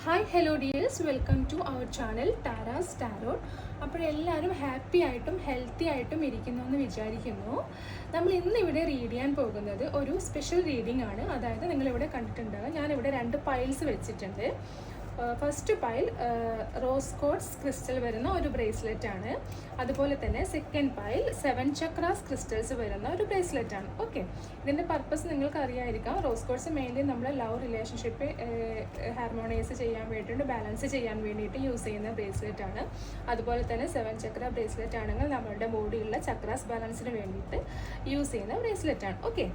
Hi hello dears, welcome to our channel Tara's tarot. അപ്പോൾ എല്ലാവരും happy ആയിട്ടും ഹെൽത്തി ആയിട്ടും ഇരിക്കുന്നു എന്ന് വിചാരിക്കുന്നു. നമ്മൾ ഇന്നിവിടെ റീഡ് ചെയ്യാൻ പോകുന്നത് ഒരു സ്പെഷ്യൽ റീഡിംഗ് ആണ്. അതായത് നിങ്ങളിവിടെ കണ്ടിട്ടുണ്ടാകും, ഞാനിവിടെ 2 പൈൽസ് വെച്ചിട്ടുണ്ട്. First pile rose quartz crystal വരുന്ന ഒരു ബ്രേസ്ലെറ്റ് ആണ്. അതുപോലെ തന്നെ സെക്കൻഡ് പൈൽ 7 ചക്രാസ് ക്രിസ്റ്റൽസ് വരുന്ന ഒരു ബ്രേസ്ലെറ്റ് ആണ്. ഓക്കെ, ഇതിൻ്റെ പർപ്പസ് നിങ്ങൾക്ക് അറിയായിരിക്കാം. റോസ് കോഡ്സ് മെയിൻലി നമ്മൾ ലവ് റിലേഷൻഷിപ്പ് ഹാർമോണൈസ് ചെയ്യാൻ വേണ്ടിയിട്ട്, ബാലൻസ് ചെയ്യാൻ വേണ്ടിയിട്ട് യൂസ് ചെയ്യുന്ന ബ്രേസ്ലെറ്റ് ആണ്. അതുപോലെ തന്നെ 7 ചക്ര ബ്രേസ്ലെറ്റ് ആണെങ്കിൽ നമ്മളുടെ ബോഡിയിലുള്ള ചക്രാസ് ബാലൻസിന് വേണ്ടിയിട്ട് യൂസ് ചെയ്യുന്ന ബ്രേസ്ലെറ്റ് ആണ്. ഓക്കെ,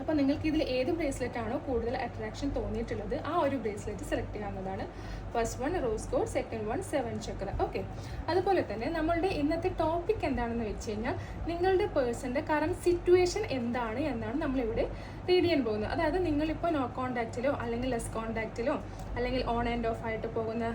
അപ്പോൾ നിങ്ങൾക്ക് ഇതിൽ ഏത് ബ്രേസ്ലെറ്റ് ആണോ കൂടുതൽ അട്രാക്ഷൻ തോന്നിയിട്ടുള്ളത് ആ ഒരു ബ്രേസ്ലെറ്റ് സെലക്ട് ചെയ്യാവുന്നതാണ്. First one rose code, second one 7 ചക്ര. ഓക്കെ, അതുപോലെ തന്നെ നമ്മളുടെ ഇന്നത്തെ ടോപ്പിക് എന്താണെന്ന് വെച്ച് കഴിഞ്ഞാൽ നിങ്ങളുടെ പേഴ്സൻ്റെ കറണ്ട് സിറ്റുവേഷൻ എന്താണ് എന്നാണ് നമ്മളിവിടെ റീഡ് ചെയ്യാൻ പോകുന്നത്. അതായത് നിങ്ങളിപ്പോൾ നോ കോൺടാക്റ്റിലോ അല്ലെങ്കിൽ ലെസ് കോൺടാക്റ്റിലോ അല്ലെങ്കിൽ ഓൺ ആൻഡ് ഓഫ് ആയിട്ട് പോകുന്ന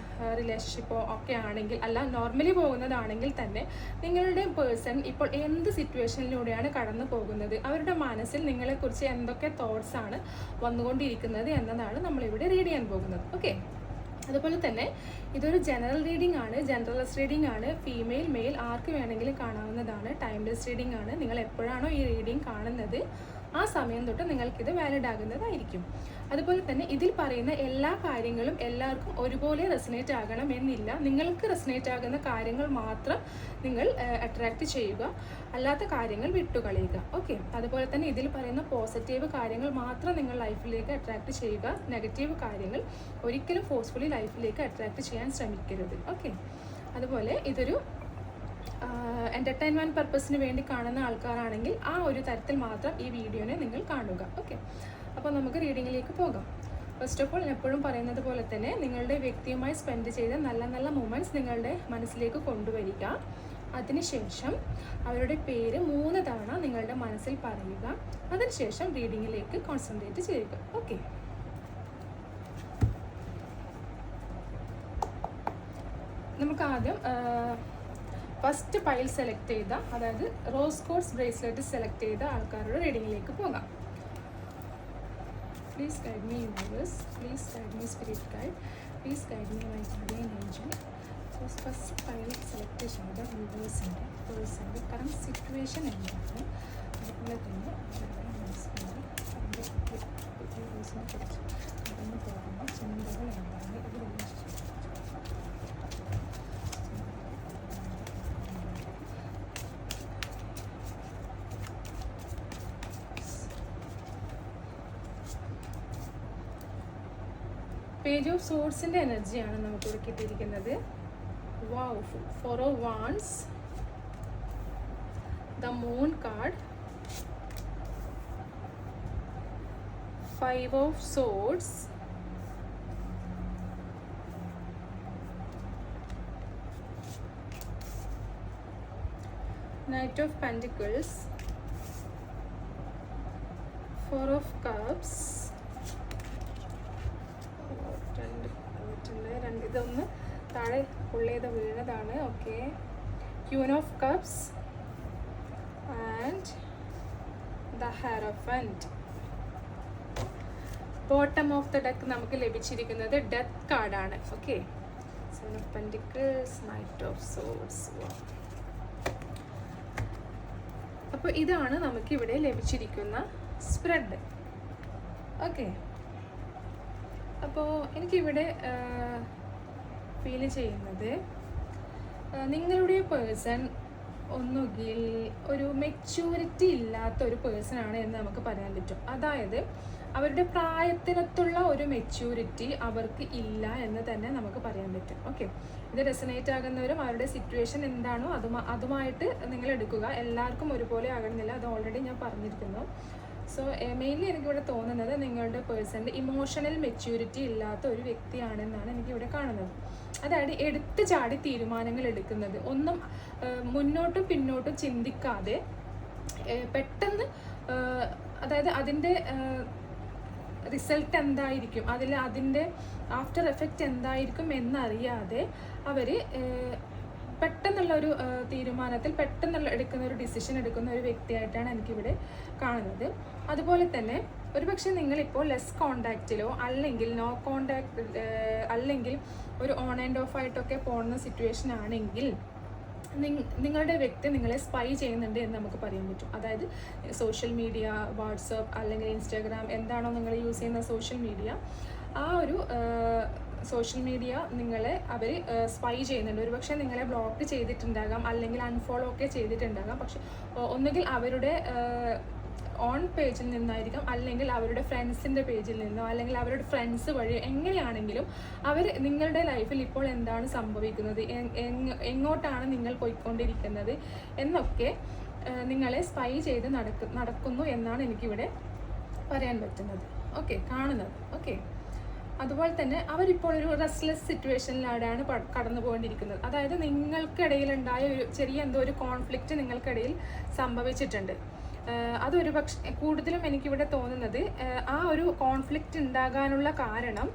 റിലേഷൻഷിപ്പോ ഒക്കെ ആണെങ്കിൽ, അല്ല നോർമലി പോകുന്നതാണെങ്കിൽ തന്നെ നിങ്ങളുടെ പേഴ്സൺ ഇപ്പോൾ എന്ത് സിറ്റുവേഷനിലൂടെയാണ് കടന്നു പോകുന്നത്, അവരുടെ മനസ്സിൽ നിങ്ങളെക്കുറിച്ച് എന്തൊക്കെ തോട്ട്സ് ആണ് വന്നുകൊണ്ടിരിക്കുന്നത് എന്നതാണ് നമ്മളിവിടെ റീഡ് ചെയ്യാൻ പോകുന്നത്. ഓക്കെ, അതുപോലെ തന്നെ ഇതൊരു ജനറൽ റീഡിംഗ് ആണ്, ജനറലസ് റീഡിംഗ് ആണ്. ഫീമെയിൽ മെയിൽ ആർക്ക് വേണമെങ്കിലും കാണാവുന്നതാണ്. ടൈംലെസ് റീഡിംഗ് ആണ്. നിങ്ങൾ എപ്പോഴാണോ ഈ റീഡിംഗ് കാണുന്നത് ആ സമയം തൊട്ട് നിങ്ങൾക്കിത് വാലിഡ് ആകുന്നതായിരിക്കും. അതുപോലെ തന്നെ ഇതിൽ പറയുന്ന എല്ലാ കാര്യങ്ങളും എല്ലാവർക്കും ഒരുപോലെ റെസനേറ്റ് ആകണം എന്നില്ല. നിങ്ങൾക്ക് റെസനേറ്റ് ആകുന്ന കാര്യങ്ങൾ മാത്രം നിങ്ങൾ അട്രാക്റ്റ് ചെയ്യുക, അല്ലാത്ത കാര്യങ്ങൾ വിട്ടുകളയുക. ഓക്കെ, അതുപോലെ തന്നെ ഇതിൽ പറയുന്ന പോസിറ്റീവ് കാര്യങ്ങൾ മാത്രം നിങ്ങൾ ലൈഫിലേക്ക് അട്രാക്റ്റ് ചെയ്യുക. നെഗറ്റീവ് കാര്യങ്ങൾ ഒരിക്കലും ഫോഴ്സ്ഫുള്ളി ലൈഫിലേക്ക് അട്രാക്റ്റ് ചെയ്യാൻ ശ്രമിക്കരുത്. ഓക്കെ, അതുപോലെ ഇതൊരു എൻ്റർടൈൻമെൻറ്റ് പർപ്പസിന് വേണ്ടി കാണുന്ന ആൾക്കാരാണെങ്കിൽ ആ ഒരു തരത്തിൽ മാത്രം ഈ വീഡിയോനെ നിങ്ങൾ കാണുക. ഓക്കെ, അപ്പോൾ നമുക്ക് റീഡിങ്ങിലേക്ക് പോകാം. ഫസ്റ്റ് ഓഫ് ഓൾ ഞാൻ എപ്പോഴും പറയുന്നത് പോലെ തന്നെ നിങ്ങളുടെ വ്യക്തിയുമായി സ്പെൻഡ് ചെയ്ത നല്ല നല്ല മൊമെൻറ്റ്സ് നിങ്ങളുടെ മനസ്സിലേക്ക് കൊണ്ടുവരിക. അതിനുശേഷം അവരുടെ പേര് 3 തവണ നിങ്ങളുടെ മനസ്സിൽ പറയുക. അതിനുശേഷം റീഡിങ്ങിലേക്ക് കോൺസെൻട്രേറ്റ് ചെയ്യുക. ഓക്കെ, നമുക്ക് ആദ്യം ഫസ്റ്റ് പൈൽ സെലക്ട് ചെയ്ത, അതായത് റോസ് കോഡ്സ് ബ്രേസ്ലെറ്റ് സെലക്ട് ചെയ്ത ആൾക്കാരുടെ റീഡിങ്ങിലേക്ക് പോകാം. Please guide me universe, please guide me spirit guide, please guide me my guardian Angel. First pile select ചെയ്ത യൂണിവേഴ്സിൻ്റെ പേഴ്സൻ്റെ കറണ്ട് സിറ്റുവേഷൻ എന്താണ്, അതുപോലെ തന്നെ യൂണിവേഴ്സിനെ കുറിച്ച് കടന്നു പോകുന്ന ചിന്തകൾ എന്താണ്, ഇത് പേജ് ഓഫ് സോഴ്സിൻ്റെ എനർജിയാണ് നമുക്കിവിടെ കിട്ടിയിരിക്കുന്നത്. വാവ്, 4 of Wands, the moon card, 5 of Swords, Knight of Pentacles, 4 of Cups, ഇതൊന്ന് താഴെ പുള്ളിയത് വീണതാണ്. Okay, queen of cups and the hierophant. Bottom of the deck നമുക്ക് ലഭിച്ചിരിക്കുന്നത് ഡെത്ത് കാർഡാണ്. Okay, 7 of Pentacles, Knight of Swords. അപ്പോൾ ഇതാണ് നമുക്കിവിടെ ലഭിച്ചിരിക്കുന്ന സ്പ്രെഡ്. ഓക്കെ, അപ്പോൾ എനിക്കിവിടെ ഫീൽ ചെയ്യുന്നത് നിങ്ങളുടെ പേഴ്സൺ ഒന്നുകിൽ ഒരു മെച്യൂരിറ്റി ഇല്ലാത്ത ഒരു പേഴ്സൺ ആണ് എന്ന് നമുക്ക് പറയാൻ പറ്റും. അതായത് അവരുടെ പ്രായത്തിനൊത്തുള്ള ഒരു മെച്യൂരിറ്റി അവർക്ക് ഇല്ല എന്ന് തന്നെ നമുക്ക് പറയാൻ പറ്റും. ഓക്കെ, ഇത് റെസനേറ്റ് ആകുന്നവരും അവരുടെ സിറ്റുവേഷൻ എന്താണോ അതുമായിട്ട് നിങ്ങൾ എടുക്കുക. എല്ലാവർക്കും ഒരുപോലെ ആകണമെന്നില്ല, അത് ഓൾറെഡി ഞാൻ പറഞ്ഞിരിക്കുന്നു. സോ മെയിൻലി എനിക്കിവിടെ തോന്നുന്നത് നിങ്ങളുടെ പേഴ്സൻ്റെ ഇമോഷണൽ മെച്യൂരിറ്റി ഇല്ലാത്ത ഒരു വ്യക്തിയാണെന്നാണ് എനിക്കിവിടെ കാണുന്നത്. അതായത് എടുത്ത് ചാടി തീരുമാനങ്ങൾ എടുക്കുന്നത്, ഒന്നും മുന്നോട്ടും പിന്നോട്ടും ചിന്തിക്കാതെ പെട്ടെന്ന്, അതായത് അതിൻ്റെ റിസൾട്ട് എന്തായിരിക്കും, അതിൻ്റെ ആഫ്റ്റർ എഫക്റ്റ് എന്തായിരിക്കും എന്നറിയാതെ അവർ പെട്ടെന്നുള്ള ഒരു തീരുമാനത്തിൽ പെട്ടെന്നുള്ള എടുക്കുന്ന ഒരു ഡിസിഷൻ എടുക്കുന്ന ഒരു വ്യക്തിയായിട്ടാണ് എനിക്കിവിടെ കാണുന്നത്. അതുപോലെ തന്നെ ഒരുപക്ഷെ നിങ്ങളിപ്പോൾ ലെസ് കോണ്ടാക്റ്റിലോ അല്ലെങ്കിൽ നോ കോണ്ടാക്ട് അല്ലെങ്കിൽ ഒരു ഓൺ ആൻഡ് ഓഫ് ആയിട്ടൊക്കെ പോകുന്ന സിറ്റുവേഷൻ ആണെങ്കിൽ നിങ്ങളുടെ വ്യക്തി നിങ്ങളെ സ്പൈ ചെയ്യുന്നുണ്ട് എന്ന് നമുക്ക് പറയാൻ പറ്റും. അതായത് സോഷ്യൽ മീഡിയ, വാട്സപ്പ് അല്ലെങ്കിൽ ഇൻസ്റ്റാഗ്രാം, എന്താണോ നിങ്ങൾ യൂസ് ചെയ്യുന്ന സോഷ്യൽ മീഡിയ, ആ ഒരു സോഷ്യൽ മീഡിയ നിങ്ങളെ അവർ സ്പൈ ചെയ്യുന്നുണ്ട്. ഒരുപക്ഷെ നിങ്ങളെ ബ്ലോക്ക് ചെയ്തിട്ടുണ്ടാകാം, അല്ലെങ്കിൽ അൺഫോളോ ഒക്കെ ചെയ്തിട്ടുണ്ടാകാം. പക്ഷെ ഒന്നുകിൽ അവരുടെ ഓൺ പേജിൽ നിന്നായിരിക്കാം, അല്ലെങ്കിൽ അവരുടെ ഫ്രണ്ട്സിൻ്റെ പേജിൽ നിന്നോ, അല്ലെങ്കിൽ അവരുടെ ഫ്രണ്ട്സ് വഴി, എങ്ങനെയാണെങ്കിലും അവർ നിങ്ങളുടെ ലൈഫിൽ ഇപ്പോൾ എന്താണ് സംഭവിക്കുന്നത്, എങ്ങോട്ടാണ് നിങ്ങൾ പോയിക്കൊണ്ടിരിക്കുന്നത് എന്നൊക്കെ നിങ്ങളെ സ്പൈ ചെയ്ത് നടക്കുന്നു എന്നാണ് എനിക്കിവിടെ പറയാൻ പറ്റുന്നത്. ഓക്കെ, കാണുന്നത്. ഓക്കെ, അതുപോലെ തന്നെ അവരിപ്പോൾ ഒരു റെസ്റ്റ്ലെസ് സിറ്റുവേഷനിലാണ് കടന്നു പോകൊണ്ടിരിക്കുന്നത്. അതായത് നിങ്ങൾക്കിടയിലുണ്ടായ ഒരു ചെറിയ എന്തോ ഒരു കോൺഫ്ലിക്റ്റ് നിങ്ങൾക്കിടയിൽ സംഭവിച്ചിട്ടുണ്ട്. അതൊരു പക്ഷേ കൂടുതലും എനിക്കിവിടെ തോന്നുന്നത് ആ ഒരു കോൺഫ്ലിക്റ്റ് ഉണ്ടാകാനുള്ള കാരണം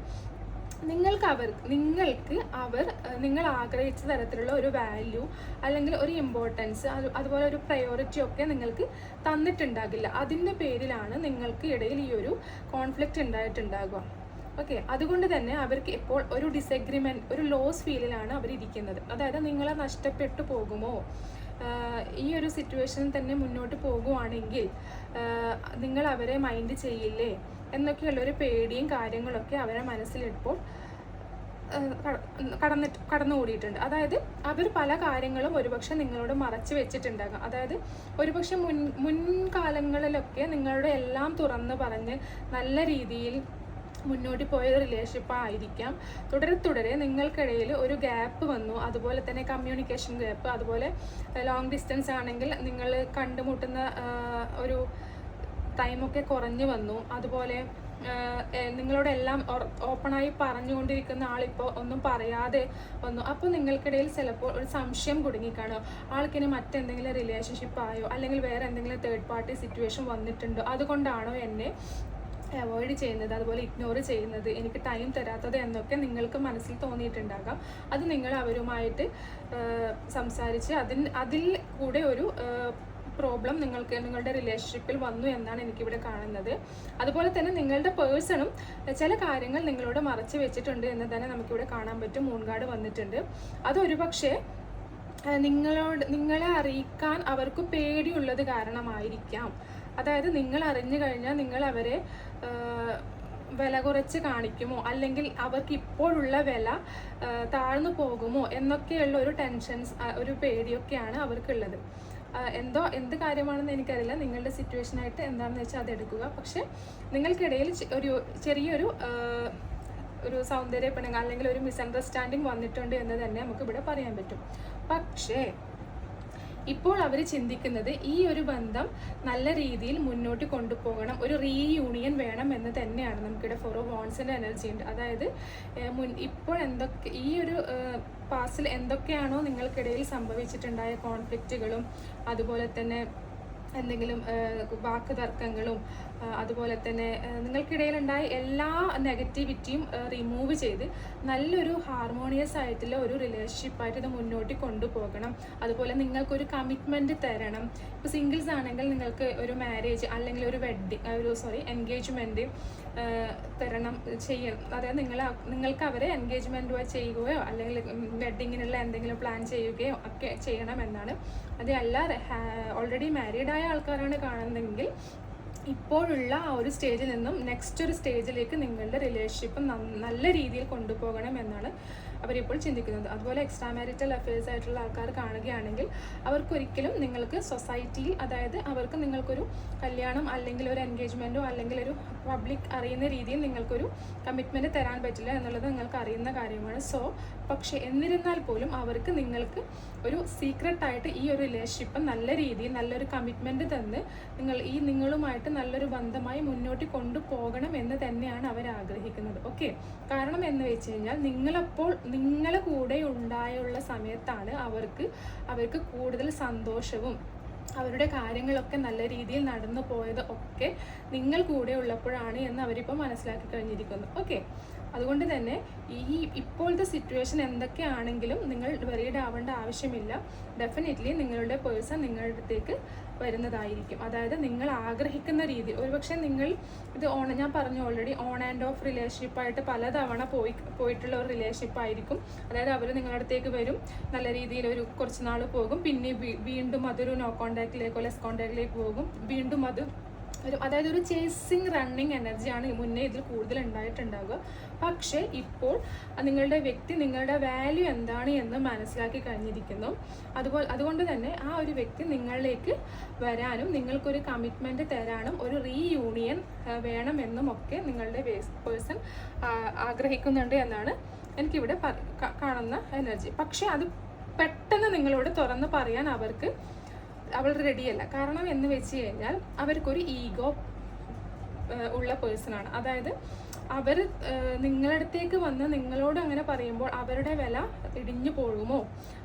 നിങ്ങൾ ആഗ്രഹിച്ച തരത്തിലുള്ള ഒരു വാല്യൂ അല്ലെങ്കിൽ ഒരു ഇമ്പോർട്ടൻസ്, അതുപോലെ ഒരു പ്രയോറിറ്റി ഒക്കെ നിങ്ങൾക്ക് തന്നിട്ടുണ്ടാകില്ല. അതിൻ്റെ പേരിലാണ് നിങ്ങൾക്ക് ഇടയിൽ ഈ ഒരു കോൺഫ്ലിക്റ്റ് ഉണ്ടായിട്ടുണ്ടാകുക. ഓക്കെ, അതുകൊണ്ട് തന്നെ അവർക്ക് ഇപ്പോൾ ഒരു ഡിസഗ്രിമെൻറ്റ്, ഒരു ലോസ് ഫീലിലാണ് അവരിയ്ക്കുന്നത്. അതായത് നിങ്ങളെ നഷ്ടപ്പെട്ടു പോകുമോ, ഈ ഒരു സിറ്റുവേഷനിൽ തന്നെ മുന്നോട്ട് പോകുവാണെങ്കിൽ നിങ്ങൾ അവരെ മൈൻഡ് ചെയ്യില്ലേ എന്നൊക്കെയുള്ളൊരു പേടിയും കാര്യങ്ങളൊക്കെ അവരെ മനസ്സിലിപ്പോൾ കടന്നുകൂടിയിട്ടുണ്ട്. അതായത് അവർ പല കാര്യങ്ങളും ഒരുപക്ഷെ നിങ്ങളോട് മറച്ചു വെച്ചിട്ടുണ്ടാകാം. അതായത് ഒരുപക്ഷെ മുൻകാലങ്ങളിലൊക്കെ നിങ്ങളുടെ എല്ലാം തുറന്ന് പറഞ്ഞ് നല്ല രീതിയിൽ മുന്നോട്ട് പോയ റിലേഷൻഷിപ്പ് ആയിരിക്കാം. തുടരെ നിങ്ങൾക്കിടയിൽ ഒരു ഗ്യാപ്പ് വന്നു. അതുപോലെ തന്നെ കമ്മ്യൂണിക്കേഷൻ ഗ്യാപ്പ്, അതുപോലെ ലോങ് ഡിസ്റ്റൻസ് ആണെങ്കിൽ നിങ്ങൾ കണ്ടുമുട്ടുന്ന ഒരു ടൈമൊക്കെ കുറഞ്ഞു വന്നു. അതുപോലെ നിങ്ങളോടെല്ലാം ഓപ്പണായി പറഞ്ഞുകൊണ്ടിരിക്കുന്ന ആളിപ്പോൾ ഒന്നും പറയാതെ വന്നു. അപ്പോൾ നിങ്ങൾക്കിടയിൽ ചിലപ്പോൾ ഒരു സംശയം കുടുങ്ങിക്കാണോ, ആൾക്കിനി മറ്റെന്തെങ്കിലും റിലേഷൻഷിപ്പ് ആയോ, അല്ലെങ്കിൽ വേറെ എന്തെങ്കിലും തേർഡ് പാർട്ടി സിറ്റുവേഷൻ വന്നിട്ടുണ്ടോ, അതുകൊണ്ടാണോ എന്നെ അവോയ്ഡ് ചെയ്യുന്നത്, അതുപോലെ ഇഗ്നോർ ചെയ്യുന്നത്, എനിക്ക് ടൈം തരാത്തത് എന്നൊക്കെ നിങ്ങൾക്ക് മനസ്സിൽ തോന്നിയിട്ടുണ്ടാകാം. അത് നിങ്ങൾ അവരുമായിട്ട് സംസാരിച്ച് അതിൽ കൂടെ ഒരു പ്രോബ്ലം നിങ്ങളുടെ റിലേഷൻഷിപ്പിൽ വന്നു എന്നാണ് എനിക്കിവിടെ കാണുന്നത്. അതുപോലെ തന്നെ നിങ്ങളുടെ പേഴ്സണും ചില കാര്യങ്ങൾ നിങ്ങളോട് മറച്ചു വെച്ചിട്ടുണ്ട് എന്ന് തന്നെ നമുക്കിവിടെ കാണാൻ പറ്റും. മൂൺകാർഡ് വന്നിട്ടുണ്ട്. അതൊരു പക്ഷേ നിങ്ങളെ അറിയിക്കാൻ അവർക്ക് പേടിയുള്ളത് കാരണമായിരിക്കാം. അതായത് നിങ്ങൾ അറിഞ്ഞു കഴിഞ്ഞാൽ നിങ്ങൾ അവരെ വില കുറച്ച് കാണിക്കുമോ, അല്ലെങ്കിൽ അവർക്ക് ഇപ്പോഴുള്ള വില താഴ്ന്നു പോകുമോ എന്നൊക്കെയുള്ള ഒരു ടെൻഷൻസ്, ഒരു പേടിയൊക്കെയാണ് അവർക്കുള്ളത്. എന്ത് കാര്യമാണെന്ന് എനിക്കറിയില്ല. നിങ്ങളുടെ സിറ്റുവേഷനായിട്ട് എന്താണെന്ന് വെച്ചാൽ അതെടുക്കുക. പക്ഷെ നിങ്ങൾക്കിടയിൽ ഒരു ചെറിയൊരു സൗന്ദര്യപ്പെടങ്ങ അല്ലെങ്കിൽ ഒരു മിസ്അണ്ടർസ്റ്റാൻഡിങ് വന്നിട്ടുണ്ട് എന്ന് തന്നെ നമുക്കിവിടെ പറയാൻ പറ്റും. പക്ഷേ ഇപ്പോൾ അവർ ചിന്തിക്കുന്നത് ഈ ഒരു ബന്ധം നല്ല രീതിയിൽ മുന്നോട്ട് കൊണ്ടുപോകണം, ഒരു റീയൂണിയൻ വേണം എന്ന് തന്നെയാണ്. നമുക്കിവിടെ 4 ഓഫ് വാൻഡ്സിൻ്റെ എനർജി ഉണ്ട്. അതായത് ഇപ്പോൾ ഈ ഒരു പാസ്റ്റിൽ എന്തൊക്കെയാണോ നിങ്ങൾക്കിടയിൽ സംഭവിച്ചിട്ടുണ്ടായ കോൺഫ്ലിക്റ്റുകളും, അതുപോലെ തന്നെ എന്തെങ്കിലും വാക്ക് തർക്കങ്ങളും, അതുപോലെ തന്നെ നിങ്ങൾക്കിടയിലുണ്ടായ എല്ലാ നെഗറ്റിവിറ്റിയും റിമൂവ് ചെയ്ത് നല്ലൊരു ഹാർമോണിയസ് ആയിട്ടുള്ള ഒരു റിലേഷൻഷിപ്പായിട്ട് ഇത് മുന്നോട്ട് കൊണ്ടുപോകണം. അതുപോലെ നിങ്ങൾക്കൊരു കമ്മിറ്റ്മെൻറ്റ് തരണം. ഇപ്പോൾ സിംഗിൾസ് ആണെങ്കിൽ നിങ്ങൾക്ക് ഒരു മാരേജ് അല്ലെങ്കിൽ ഒരു എൻഗേജ്മെൻറ്റ് തരണം ചെയ്യണം. അതായത് നിങ്ങൾക്ക് അവരെ എൻഗേജ്മെൻറ്റ് ചെയ്യുകയോ അല്ലെങ്കിൽ വെഡ്ഡിങ്ങിനുള്ള എന്തെങ്കിലും പ്ലാൻ ചെയ്യുകയോ ഒക്കെ ചെയ്യണമെന്നാണ്. അതല്ല ഓൾറെഡി മാരീഡായ ആൾക്കാരാണ് കാണുന്നതെങ്കിൽ ഇപ്പോഴുള്ള ആ ഒരു സ്റ്റേജിൽ നിന്നും നെക്സ്റ്റ് ഒരു സ്റ്റേജിലേക്ക് നിങ്ങളുടെ റിലേഷൻഷിപ്പ് നല്ല രീതിയിൽ കൊണ്ടുപോകണം എന്നാണ് അവരിപ്പോൾ ചിന്തിക്കുന്നത്. അതുപോലെ എക്സ്ട്രാ മാരിറ്റൽ അഫെയർസ് ആയിട്ടുള്ള ആൾക്കാർ കാണുകയാണെങ്കിൽ അവർക്കൊരിക്കലും നിങ്ങൾക്ക് സൊസൈറ്റിയിൽ, അതായത് അവർക്ക് നിങ്ങൾക്കൊരു കല്യാണം അല്ലെങ്കിൽ ഒരു എൻഗേജ്മെൻറ്റോ അല്ലെങ്കിൽ ഒരു പബ്ലിക് അറിയുന്ന രീതിയിൽ നിങ്ങൾക്കൊരു കമ്മിറ്റ്മെൻറ്റ് തരാൻ പറ്റില്ല എന്നുള്ളത് നിങ്ങൾക്ക് അറിയുന്ന കാര്യമാണ്. പക്ഷേ എന്നിരുന്നാൽ പോലും അവർക്ക് നിങ്ങൾക്ക് ഒരു സീക്രട്ടായിട്ട് ഈ ഒരു റിലേഷൻഷിപ്പ് നല്ല രീതിയിൽ നല്ലൊരു കമ്മിറ്റ്മെൻറ്റ് തന്ന് നിങ്ങളുമായിട്ട് നല്ലൊരു ബന്ധമായി മുന്നോട്ട് കൊണ്ടുപോകണം എന്ന് തന്നെയാണ് അവർ ആഗ്രഹിക്കുന്നത്. ഓക്കെ, കാരണം എന്ന് വെച്ച് കഴിഞ്ഞാൽ നിങ്ങളെ കൂടെ ഉണ്ടായുള്ള സമയത്താണ് അവർക്ക് കൂടുതൽ സന്തോഷവും അവരുടെ കാര്യങ്ങളൊക്കെ നല്ല രീതിയിൽ നടന്നു പോയത് ഒക്കെ നിങ്ങൾ കൂടെ ഉള്ളപ്പോഴാണ് എന്ന് അവരിപ്പോൾ മനസ്സിലാക്കി കഴിഞ്ഞിരിക്കുന്നു. ഓക്കെ, അതുകൊണ്ട് തന്നെ ഈ ഇപ്പോഴത്തെ സിറ്റുവേഷൻ എന്തൊക്കെയാണെങ്കിലും നിങ്ങൾ വെറീഡ് ആവേണ്ട ആവശ്യമില്ല. ഡെഫിനറ്റ്ലി നിങ്ങളുടെ പേഴ്സൺ നിങ്ങളുടെ അടുത്തേക്ക് വരുന്നതായിരിക്കും. അതായത് നിങ്ങൾ ആഗ്രഹിക്കുന്ന രീതി. ഒരുപക്ഷെ നിങ്ങൾ ഇത് ഞാൻ പറഞ്ഞു ഓൾറെഡി, ഓൺ ആൻഡ് ഓഫ് റിലേഷൻഷിപ്പായിട്ട് പലതവണ പോയിട്ടുള്ള ഒരു റിലേഷൻഷിപ്പ് ആയിരിക്കും. അതായത് അവർ നിങ്ങളുടെ അടുത്തേക്ക് വരും, നല്ല രീതിയിൽ ഒരു കുറച്ച് നാൾ പോകും, പിന്നെ വീണ്ടും അതൊരു നോ കോൺടാക്റ്റിലേക്കോ ലെസ് കോൺടാക്റ്റിലേക്ക് പോകും, വീണ്ടും അത് അതായത് ഒരു ചേസിങ് റണ്ണിങ് എനർജിയാണ് മുന്നേ ഇതിൽ കൂടുതൽ ഉണ്ടായിട്ടുണ്ടാവുക. പക്ഷേ ഇപ്പോൾ നിങ്ങളുടെ വ്യക്തി നിങ്ങളുടെ വാല്യൂ എന്താണ് എന്ന് മനസ്സിലാക്കി കഴിഞ്ഞിരിക്കുന്നു. അതുകൊണ്ട് തന്നെ ആ ഒരു വ്യക്തി നിങ്ങളിലേക്ക് വരാനും നിങ്ങൾക്കൊരു കമ്മിറ്റ്മെൻറ്റ് തരാനും ഒരു റീയൂണിയൻ വേണമെന്നും ഒക്കെ നിങ്ങളുടെ പേഴ്സൺ ആഗ്രഹിക്കുന്നുണ്ട് എന്നാണ് എനിക്കിവിടെ കാണുന്ന എനർജി. പക്ഷേ അത് പെട്ടെന്ന് നിങ്ങളോട് തുറന്ന് പറയാൻ അവൾ റെഡിയല്ല. കാരണം എന്ന് വെച്ച് കഴിഞ്ഞാൽ അവർക്കൊരു ഈഗോ ഉള്ള പേഴ്സണാണ്. അതായത് അവർ നിങ്ങളടുത്തേക്ക് വന്ന് നിങ്ങളോട് അങ്ങനെ പറയുമ്പോൾ അവരുടെ വില ഇടിഞ്ഞു പോകുമോ,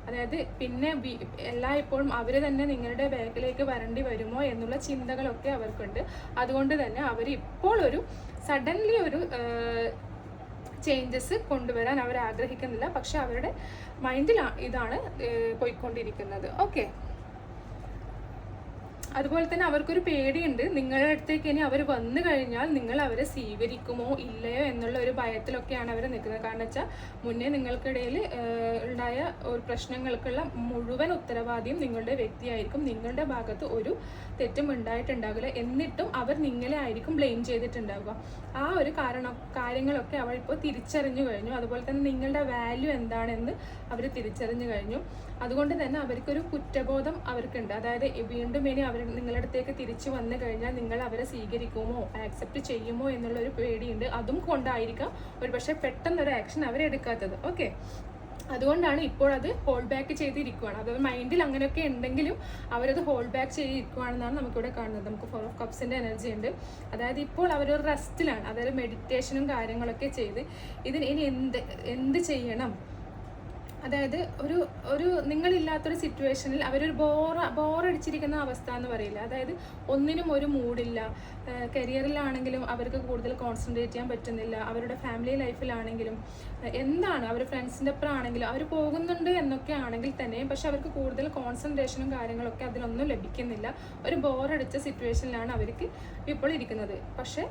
അതായത് പിന്നെ എല്ലായ്പ്പോഴും അവർ തന്നെ നിങ്ങളുടെ ബാക്കിലേക്ക് വരേണ്ടി വരുമോ എന്നുള്ള ചിന്തകളൊക്കെ അവർക്കുണ്ട്. അതുകൊണ്ട് തന്നെ അവർ ഇപ്പോൾ ഒരു സഡൻലി ഒരു ചേഞ്ചസ് കൊണ്ടുവരാൻ അവർ ആഗ്രഹിക്കുന്നില്ല. പക്ഷെ അവരുടെ മൈൻഡിൽ ഇതാണ് പോയിക്കൊണ്ടിരിക്കുന്നത്. ഓക്കെ, അതുപോലെ തന്നെ അവർക്കൊരു പേടിയുണ്ട് നിങ്ങളുടെ അടുത്തേക്ക് ഇനി അവർ വന്നു കഴിഞ്ഞാൽ നിങ്ങൾ അവരെ സ്വീകരിക്കുമോ ഇല്ലയോ എന്നുള്ള ഒരു ഭയത്തിലൊക്കെയാണ് അവർ നിൽക്കുന്നത്. കാരണം വെച്ചാൽ മുന്നേ നിങ്ങൾക്കിടയിൽ ഉണ്ടായ ഒരു പ്രശ്നങ്ങൾക്കുള്ള മുഴുവൻ ഉത്തരവാദിയും നിങ്ങളുടെ വ്യക്തിയായിരിക്കും. നിങ്ങളുടെ ഭാഗത്ത് ഒരു തെറ്റും ഉണ്ടായിട്ടുണ്ടാകില്ല. എന്നിട്ടും അവർ നിങ്ങളെ ആയിരിക്കും ബ്ലെയിം ചെയ്തിട്ടുണ്ടാവുക. ആ ഒരു കാര്യങ്ങളൊക്കെ അവൾ ഇപ്പോൾ തിരിച്ചറിഞ്ഞു കഴിഞ്ഞു. അതുപോലെ തന്നെ നിങ്ങളുടെ വാല്യൂ എന്താണെന്ന് അവർ തിരിച്ചറിഞ്ഞു കഴിഞ്ഞു. അതുകൊണ്ട് തന്നെ അവർക്കൊരു കുറ്റബോധം അവർക്കുണ്ട്. അതായത് വീണ്ടും ഇനി അവർ നിങ്ങളുടെ അടുത്തേക്ക് തിരിച്ചു വന്നു കഴിഞ്ഞാൽ നിങ്ങൾ അവരെ സ്വീകരിക്കുമോ ആക്സെപ്റ്റ് ചെയ്യുമോ എന്നുള്ളൊരു പേടിയുണ്ട്. അതും കൊണ്ടായിരിക്കാം ഒരു പക്ഷേ പെട്ടെന്നൊരു ആക്ഷൻ അവരെടുക്കാത്തത്. ഓക്കെ, അതുകൊണ്ടാണ് ഇപ്പോൾ അത് ഹോൾഡ് ബാക്ക് ചെയ്തിരിക്കുകയാണ്. അതായത് മൈൻഡിൽ അങ്ങനെയൊക്കെ ഉണ്ടെങ്കിലും അവരത് ഹോൾഡ് ബാക്ക് ചെയ്തിരിക്കുകയാണെന്നാണ് നമുക്കിവിടെ കാണുന്നത്. നമുക്ക് 4 of Cupsന്റെ എനർജി ഉണ്ട്. അതായത് ഇപ്പോൾ അവരൊരു റെസ്റ്റിലാണ്. അതായത് മെഡിറ്റേഷനും കാര്യങ്ങളൊക്കെ ചെയ്ത് ഇതിന് ഇനി എന്ത് ചെയ്യണം, അതായത് ഒരു നിങ്ങളില്ലാത്തൊരു സിറ്റുവേഷനിൽ അവരൊരു ബോറടിച്ചിരിക്കുന്ന അവസ്ഥ എന്ന് പറയില്ല. അതായത് ഒന്നിനും ഒരു മൂഡില്ല. കരിയറിലാണെങ്കിലും അവർക്ക് കൂടുതൽ കോൺസെൻട്രേറ്റ് ചെയ്യാൻ പറ്റുന്നില്ല. അവരുടെ ഫാമിലി ലൈഫിലാണെങ്കിലും എന്താണ് അവർ ഫ്രണ്ട്സിൻ്റെ ഒപ്പം ആണെങ്കിലും അവർ പോകുന്നുണ്ട് എന്നൊക്കെ ആണെങ്കിൽ തന്നെ പക്ഷെ അവർക്ക് കൂടുതൽ കോൺസെൻട്രേഷനും കാര്യങ്ങളൊക്കെ അതിലൊന്നും ലഭിക്കുന്നില്ല. ഒരു ബോറടിച്ച സിറ്റുവേഷനിലാണ് അവർക്ക് ഇപ്പോൾ ഇരിക്കുന്നത്. പക്ഷേ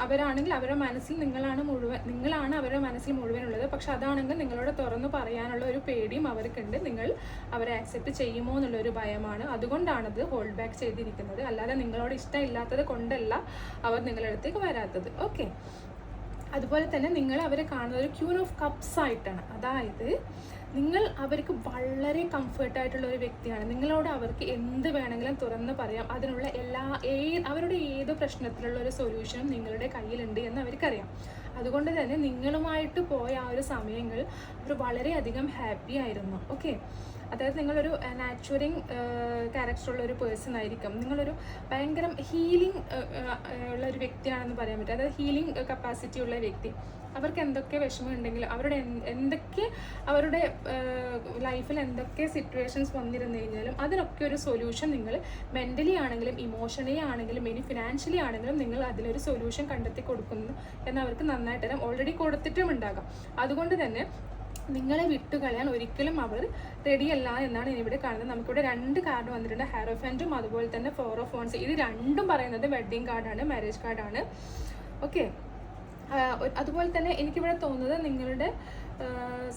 അവരാണെങ്കിൽ അവരുടെ മനസ്സിൽ നിങ്ങളാണ് അവരുടെ മനസ്സിൽ മുഴുവനുള്ളത്. പക്ഷെ അതാണെങ്കിൽ നിങ്ങളോട് തുറന്നു പറയാനുള്ള ഒരു പേടിയും അവർക്കുണ്ട്. നിങ്ങൾ അവരെ ആക്സെപ്റ്റ് ചെയ്യുമോ എന്നുള്ളൊരു ഭയമാണ്. അതുകൊണ്ടാണത് ഹോൾഡ് ബാക്ക് ചെയ്തിരിക്കുന്നത്. അല്ലാതെ നിങ്ങളോട് ഇഷ്ടമില്ലാത്തത് കൊണ്ടല്ല അവർ നിങ്ങളുടെ അടുത്തേക്ക് വരാത്തത്. ഓക്കെ, അതുപോലെ തന്നെ നിങ്ങൾ അവരെ കാണുന്നത് ഒരു ക്യൂൻ ഓഫ് കപ്സ് ആയിട്ടാണ്. അതായത് നിങ്ങൾ അവർക്ക് വളരെ കംഫർട്ടായിട്ടുള്ള ഒരു വ്യക്തിയാണ്. നിങ്ങളോട് അവർക്ക് എന്ത് വേണമെങ്കിലും തുറന്ന് പറയാം. അതിനുള്ള അവരുടെ ഏത് പ്രശ്നത്തിലുള്ള ഒരു സൊല്യൂഷനും നിങ്ങളുടെ കയ്യിലുണ്ട് എന്ന് അവർക്കറിയാം. അതുകൊണ്ട് തന്നെ നിങ്ങളുമായിട്ട് പോയ ആ ഒരു സമയങ്ങൾ അവർ വളരെയധികം ഹാപ്പി ആയിരുന്നു. ഓക്കെ, അതായത് നിങ്ങളൊരു നാച്ചുറിങ് ക്യാരക്ടറുള്ള ഒരു പേഴ്സൺ ആയിരിക്കും. നിങ്ങളൊരു ഭയങ്കര ഹീലിംഗ് ഉള്ള ഒരു വ്യക്തിയാണെന്ന് പറയാൻ പറ്റും. അതായത് ഹീലിംഗ് കപ്പാസിറ്റി ഉള്ള വ്യക്തി. അവർക്ക് എന്തൊക്കെ വിഷമം ഉണ്ടെങ്കിലും അവരുടെ ലൈഫിൽ എന്തൊക്കെ സിറ്റുവേഷൻസ് വന്നിരുന്നു കഴിഞ്ഞാലും അതിനൊക്കെ ഒരു സൊല്യൂഷൻ നിങ്ങൾ മെൻ്റലി ആണെങ്കിലും ഇമോഷണലി ആണെങ്കിലും ഇനി ഫിനാൻഷ്യലി ആണെങ്കിലും നിങ്ങൾ അതിലൊരു സൊല്യൂഷൻ കണ്ടെത്തി കൊടുക്കുന്നു എന്ന് അവർക്ക് നന്നായിട്ട് ഓൾറെഡി കൊടുത്തിട്ടും ഉണ്ടാകാം. അതുകൊണ്ട് തന്നെ നിങ്ങളെ വിട്ടുകളയാൻ ഒരിക്കലും അവർ റെഡിയല്ല എന്നാണ് ഇവിടെ കാണുന്നത്. നമുക്കിവിടെ 2 കാർഡ് വന്നിട്ടുണ്ട്, ഹെയറോഫൻറ്റും അതുപോലെ തന്നെ 4 of Wands. ഇത് രണ്ടും പറയുന്നത് വെഡ്ഡിങ് കാർഡാണ്, മാരേജ് കാർഡാണ്. ഓക്കെ, അതുപോലെ തന്നെ എനിക്കിവിടെ തോന്നുന്നത് നിങ്ങളുടെ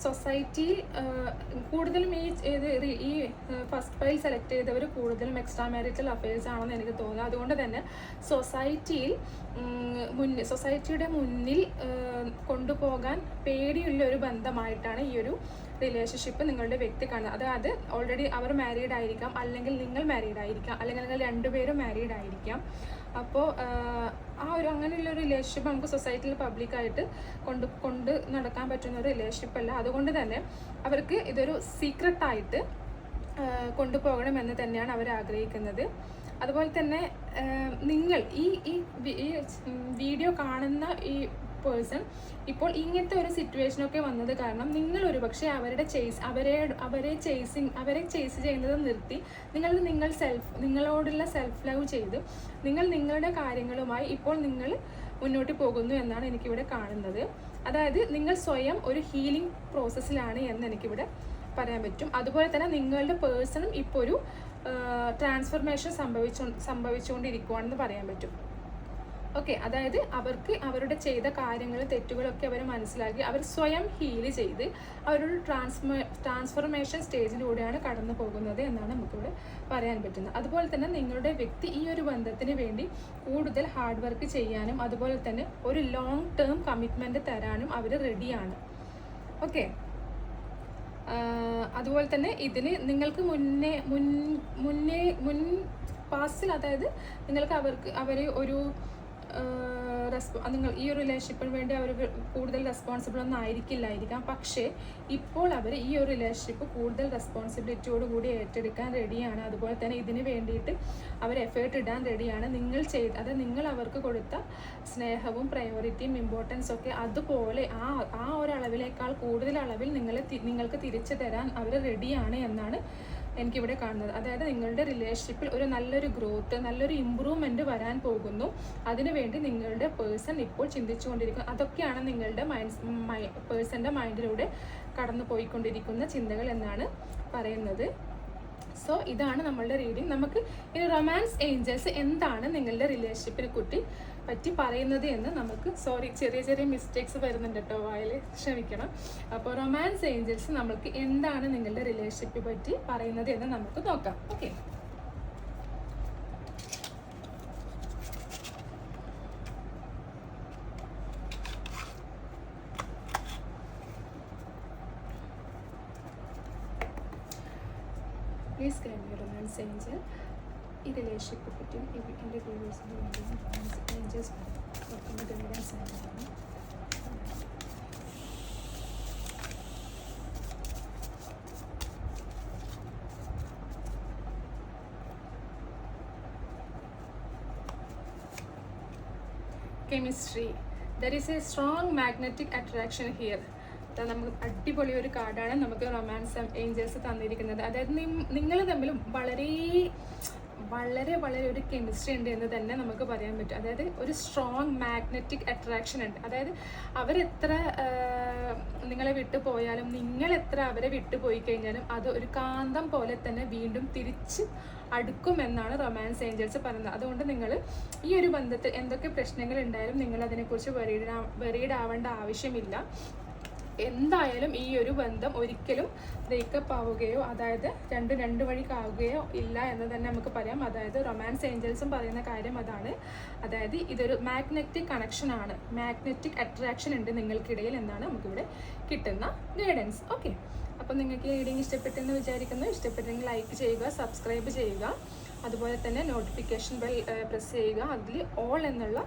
സൊസൈറ്റിയിൽ കൂടുതലും ഈ ഫസ്റ്റ് പൈൽ സെലക്ട് ചെയ്തവർ കൂടുതലും എക്സ്ട്രാ മാരിറ്റൽ അഫയേഴ്സ് ആണെന്ന് എനിക്ക് തോന്നുന്നു. അതുകൊണ്ട് തന്നെ സൊസൈറ്റിയുടെ മുന്നിൽ കൊണ്ടുപോകാൻ പേടിയുള്ള ഒരു ബന്ധമായിട്ടാണ് ഈ ഒരു റിലേഷൻഷിപ്പ് നിങ്ങളുടെ വ്യക്തി കാണുന്നത്. അതായത് ഓൾറെഡി അവർ മാരീഡ് ആയിരിക്കാം, അല്ലെങ്കിൽ നിങ്ങൾ മാരീഡ് ആയിരിക്കാം, അല്ലെങ്കിൽ നിങ്ങൾ രണ്ടുപേരും മാരീഡ് ആയിരിക്കാം. അപ്പോൾ അങ്ങനെയുള്ളൊരു റിലേഷൻഷിപ്പ് നമുക്ക് സൊസൈറ്റിയിൽ പബ്ലിക്കായിട്ട് കൊണ്ട് നടക്കാൻ പറ്റുന്ന ഒരു റിലേഷൻഷിപ്പ് അല്ല. അതുകൊണ്ട് തന്നെ അവർക്ക് ഇതൊരു സീക്രട്ടായിട്ട് കൊണ്ടുപോകണമെന്ന് തന്നെയാണ് അവർ ആഗ്രഹിക്കുന്നത്. അതുപോലെ തന്നെ നിങ്ങൾ ഈ വീഡിയോ കാണുന്ന ഈ പേഴ്സൺ ഇപ്പോൾ ഇങ്ങനത്തെ ഒരു സിറ്റുവേഷനൊക്കെ വന്നത് കാരണം നിങ്ങൾ ഒരു പക്ഷേ അവരെ ചേസ് ചെയ്യുന്നത് നിർത്തി നിങ്ങളോടുള്ള സെൽഫ് ലവ് ചെയ്ത് നിങ്ങളുടെ കാര്യങ്ങളുമായി ഇപ്പോൾ നിങ്ങൾ മുന്നോട്ട് പോകുന്നു എന്നാണ് എനിക്കിവിടെ കാണുന്നത്. അതായത് നിങ്ങൾ സ്വയം ഒരു ഹീലിംഗ് പ്രോസസ്സിലാണ് എന്ന് എനിക്കിവിടെ പറയാൻ പറ്റും. അതുപോലെ തന്നെ നിങ്ങളുടെ പേഴ്സണും ഇപ്പോൾ ഒരു ട്രാൻസ്ഫർമേഷൻ സംഭവിച്ചുകൊണ്ടിരിക്കുകയാണെന്ന് പറയാൻ പറ്റും. ഓക്കെ, അതായത് അവർക്ക് അവരുടെ ചെയ്ത കാര്യങ്ങൾ തെറ്റുകളൊക്കെ അവർ മനസ്സിലാക്കി അവർ സ്വയം ഹീല് ചെയ്ത് അവരൊരു ട്രാൻസ്ഫർമേഷൻ സ്റ്റേജിലൂടെയാണ് കടന്നു പോകുന്നത് എന്നാണ് നമുക്കിവിടെ പറയാൻ പറ്റുന്നത്. അതുപോലെ തന്നെ നിങ്ങളുടെ വ്യക്തി ഈ ഒരു ബന്ധത്തിന് വേണ്ടി കൂടുതൽ ഹാർഡ് വർക്ക് ചെയ്യാനും അതുപോലെ തന്നെ ഒരു ലോങ് ടേം കമ്മിറ്റ്മെൻറ്റ് തരാനും അവർ റെഡിയാണ്. ഓക്കെ, അതുപോലെ തന്നെ ഇതിന് നിങ്ങൾക്ക് മുൻ പാസ്റ്റിൽ, അതായത് നിങ്ങൾക്ക് അവരെ ഒരു നിങ്ങൾ ഈ ഒരു റിലേഷൻഷിപ്പിന് വേണ്ടി അവർ കൂടുതൽ റെസ്പോൺസിബിൾ ഒന്നും ആയിരിക്കില്ലായിരിക്കാം. പക്ഷേ ഇപ്പോൾ അവർ ഈ ഒരു റിലേഷൻഷിപ്പ് കൂടുതൽ റെസ്പോൺസിബിലിറ്റിയോട് കൂടി ഏറ്റെടുക്കാൻ റെഡിയാണ്. അതുപോലെ തന്നെ ഇതിന് വേണ്ടിയിട്ട് അവർ എഫേർട്ട് ഇടാൻ റെഡിയാണ്. അതായത് നിങ്ങൾ അവർക്ക് കൊടുത്ത സ്നേഹവും പ്രയോറിറ്റിയും ഇമ്പോർട്ടൻസും ഒക്കെ അതുപോലെ ആ ഒരു അളവിനേക്കാൾ കൂടുതൽ അളവിൽ നിങ്ങൾക്ക് തിരിച്ചു തരാൻ അവർ റെഡിയാണ് എന്നാണ് എനിക്കിവിടെ കാണുന്നത്. അതായത് നിങ്ങളുടെ റിലേഷൻഷിപ്പിൽ ഒരു നല്ലൊരു ഗ്രോത്ത്, നല്ലൊരു ഇമ്പ്രൂവ്മെൻറ്റ് വരാൻ പോകുന്നു. അതിനുവേണ്ടി നിങ്ങളുടെ പേഴ്സൺ ഇപ്പോൾ ചിന്തിച്ചുകൊണ്ടിരിക്കുന്നു. അതൊക്കെയാണ് നിങ്ങളുടെ പേഴ്സൻ്റെ മൈൻഡിലൂടെ കടന്നു പോയിക്കൊണ്ടിരിക്കുന്ന ചിന്തകൾ എന്നാണ് പറയുന്നത്. സോ ഇതാണ് നമ്മളുടെ റീഡിങ്. നമുക്ക് ഇനി റൊമാൻസ് ഏഞ്ചൽസ് എന്താണ് നിങ്ങളുടെ റിലേഷൻഷിപ്പിനെ പറ്റി പറയുന്നത് എന്ന് നമുക്ക്, ചെറിയ മിസ്റ്റേക്സ് വരുന്നുണ്ട് കേട്ടോ, വായിൽ ക്ഷമിക്കണം. അപ്പോൾ റൊമാൻസ് ഏഞ്ചൽസ് നമ്മൾക്ക് എന്താണ് നിങ്ങളുടെ റിലേഷൻഷിപ്പിനെ പറ്റി പറയുന്നത് എന്ന് നമുക്ക് നോക്കാം. Okay, please guide me romance Angel. ഈ റിലേഷൻഷിപ്പിനെ പറ്റിയും എൻ്റെ വ്യൂവേഴ്സിന് വേണ്ടിയും റൊമാൻസ് ഏഞ്ചൽസ് കൊടുക്കുന്ന ഗൈഡൻസ് ആണ്. Chemistry. There is A strong magnetic attraction here. നമുക്ക് അടിപൊളി ഒരു കാർഡാണ് നമുക്ക് റൊമാൻസ് ഏഞ്ചൽസ് തന്നിരിക്കുന്നത്. അതായത് നിങ്ങൾ തമ്മിൽ വളരെ വളരെ വളരെ ഒരു കെമിസ്ട്രി ഉണ്ട് എന്ന് തന്നെ നമുക്ക് പറയാൻ പറ്റും. അതായത് ഒരു സ്ട്രോങ് മാഗ്നറ്റിക് അട്രാക്ഷൻ ഉണ്ട്. അതായത് അവരെത്ര നിങ്ങളെ വിട്ടു പോയാലും, നിങ്ങളെത്ര അവരെ വിട്ടുപോയി കഴിഞ്ഞാലും അത് ഒരു കാന്തം പോലെ തന്നെ വീണ്ടും തിരിച്ച് അടുക്കുമെന്നാണ് റൊമാൻസ് ഏഞ്ചൽസ് പറയുന്നത്. അതുകൊണ്ട് നിങ്ങൾ ഈ ഒരു ബന്ധത്തിൽ എന്തൊക്കെ പ്രശ്നങ്ങൾ ഉണ്ടായാലും നിങ്ങൾ അതിനെക്കുറിച്ച് വെറീഡ് ആവേണ്ട ആവശ്യമില്ല. എന്തായാലും ഈ ഒരു ബന്ധം ഒരിക്കലും ബ്രേക്കപ്പ് ആവുകയോ, അതായത് രണ്ട് വഴിക്കാവുകയോ ഇല്ല എന്ന് തന്നെ നമുക്ക് പറയാം. അതായത് റൊമാൻസ് ഏഞ്ചൽസും പറയുന്ന കാര്യം അതാണ്. അതായത് ഇതൊരു മാഗ്നറ്റിക് കണക്ഷൻ ആണ്, മാഗ്നറ്റിക് അട്രാക്ഷൻ ഉണ്ട് നിങ്ങൾക്കിടയിൽ എന്നാണ് നമുക്കിവിടെ കിട്ടുന്ന ഗൈഡൻസ്. ഓക്കെ, അപ്പം നിങ്ങൾക്ക് ഈ റീഡിങ് ഇഷ്ടപ്പെട്ടെന്ന് വിചാരിക്കുന്നു. ഇഷ്ടപ്പെട്ടെങ്കിൽ ലൈക്ക് ചെയ്യുക, സബ്സ്ക്രൈബ് ചെയ്യുക, അതുപോലെ തന്നെ നോട്ടിഫിക്കേഷൻ ബെൽ പ്രസ് ചെയ്യുക. അതിൽ ഓൾ എന്നുള്ള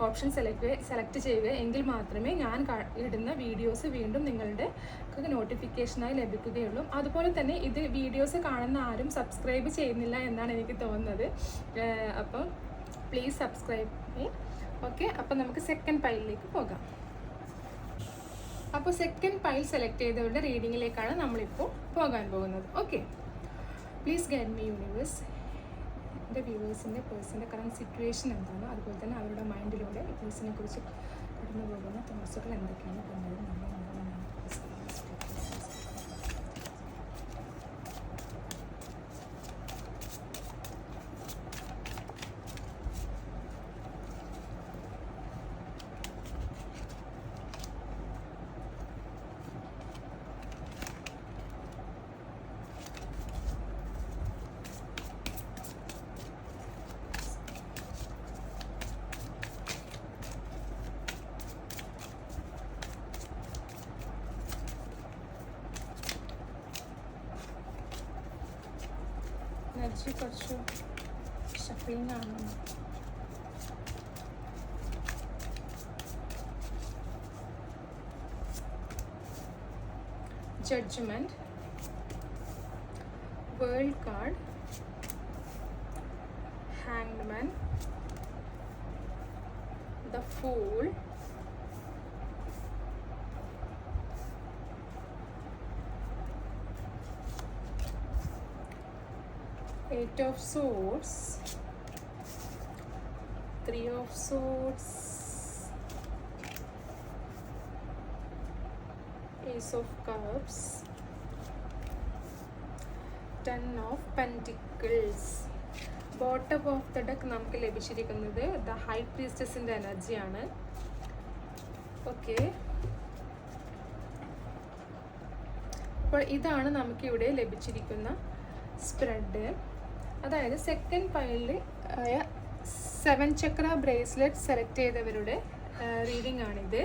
ഓപ്ഷൻ സെലക്ട് ചെയ്യുക. എങ്കിൽ മാത്രമേ ഞാൻ ഇടുന്ന വീഡിയോസ് വീണ്ടും നിങ്ങളുടെ നോട്ടിഫിക്കേഷനായി ലഭിക്കുകയുള്ളൂ. അതുപോലെ തന്നെ ഇത് വീഡിയോസ് കാണുന്ന ആരും സബ്സ്ക്രൈബ് ചെയ്യുന്നില്ല എന്നാണ് എനിക്ക് തോന്നുന്നത്. അപ്പം പ്ലീസ് സബ്സ്ക്രൈബ്. ഓക്കെ, അപ്പം നമുക്ക് സെക്കൻഡ് പൈലിലേക്ക് പോകാം. അപ്പോൾ സെക്കൻഡ് പൈൽ സെലക്ട് ചെയ്തവരുടെ റീഡിങ്ങിലേക്കാണ് നമ്മളിപ്പോൾ പോകാൻ പോകുന്നത്. Okay, please guide me universe. എൻ്റെ വ്യൂവേഴ്സിൻ്റെ പേഴ്സൻ്റെ കറണ്ട് സിറ്റുവേഷൻ എന്താണ്, അതുപോലെ തന്നെ അവരുടെ മൈൻഡിലൂടെ ഈ പേഴ്സണെ കുറിച്ച് കടന്നു പോകുന്ന തോട്ട്സുകൾ എന്തൊക്കെയാണ് പറഞ്ഞത്. എനർജി കുറച്ച് ഷഫിളിംഗ് ആണ്. Judgement, world card, hanged man, the fool, Eight of Swords, Three of Swords, Ace of Cups, 10 of Pentacles. Bottom of the deck നമുക്ക് ലഭിച്ചിരിക്കുന്നത് ദ ഹൈ പ്രീസ്റ്റസിൻ്റെ എനർജിയാണ്. ഓക്കെ, അപ്പോൾ ഇതാണ് നമുക്കിവിടെ ലഭിച്ചിരിക്കുന്ന സ്പ്രെഡ്. അതായത് സെക്കൻഡ് പൈലിൽ 7 ചക്ര ബ്രേസ്ലെറ്റ് സെലക്ട് ചെയ്തവരുടെ റീഡിംഗ് ആണിത്.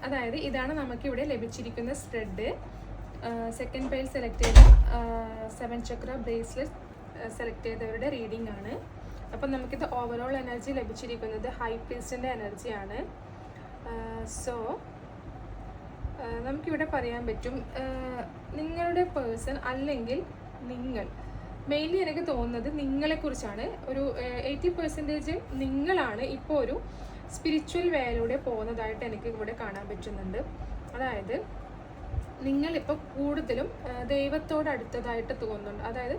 അതായത് ഇതാണ് നമുക്കിവിടെ ലഭിച്ചിരിക്കുന്ന സ്പ്രെഡ്. സെക്കൻഡ് പൈൽ സെലക്ട് ചെയ്ത 7 ചക്ര ബ്രേസ്ലെറ്റ് സെലക്ട് ചെയ്തവരുടെ റീഡിംഗ് ആണ്. അപ്പം നമുക്കിത് ഓവറോൾ എനർജി ലഭിച്ചിരിക്കുന്നത് ഹൈ പ്രീസ്റ്റിൻ്റെ എനർജിയാണ്. സോ നമുക്കിവിടെ പറയാൻ പറ്റും നിങ്ങളുടെ പേഴ്സൺ അല്ലെങ്കിൽ നിങ്ങൾ, മെയിൻലി എനിക്ക് തോന്നുന്നത് നിങ്ങളെക്കുറിച്ചാണ്. ഒരു 80% നിങ്ങളാണ് ഇപ്പോൾ ഒരു സ്പിരിച്വൽ വേയിലൂടെ പോകുന്നതായിട്ട് എനിക്ക് ഇവിടെ കാണാൻ പറ്റുന്നുണ്ട്. അതായത് നിങ്ങളിപ്പോൾ കൂടുതലും ദൈവത്തോടടുത്തതായിട്ട് തോന്നുന്നുണ്ട്. അതായത്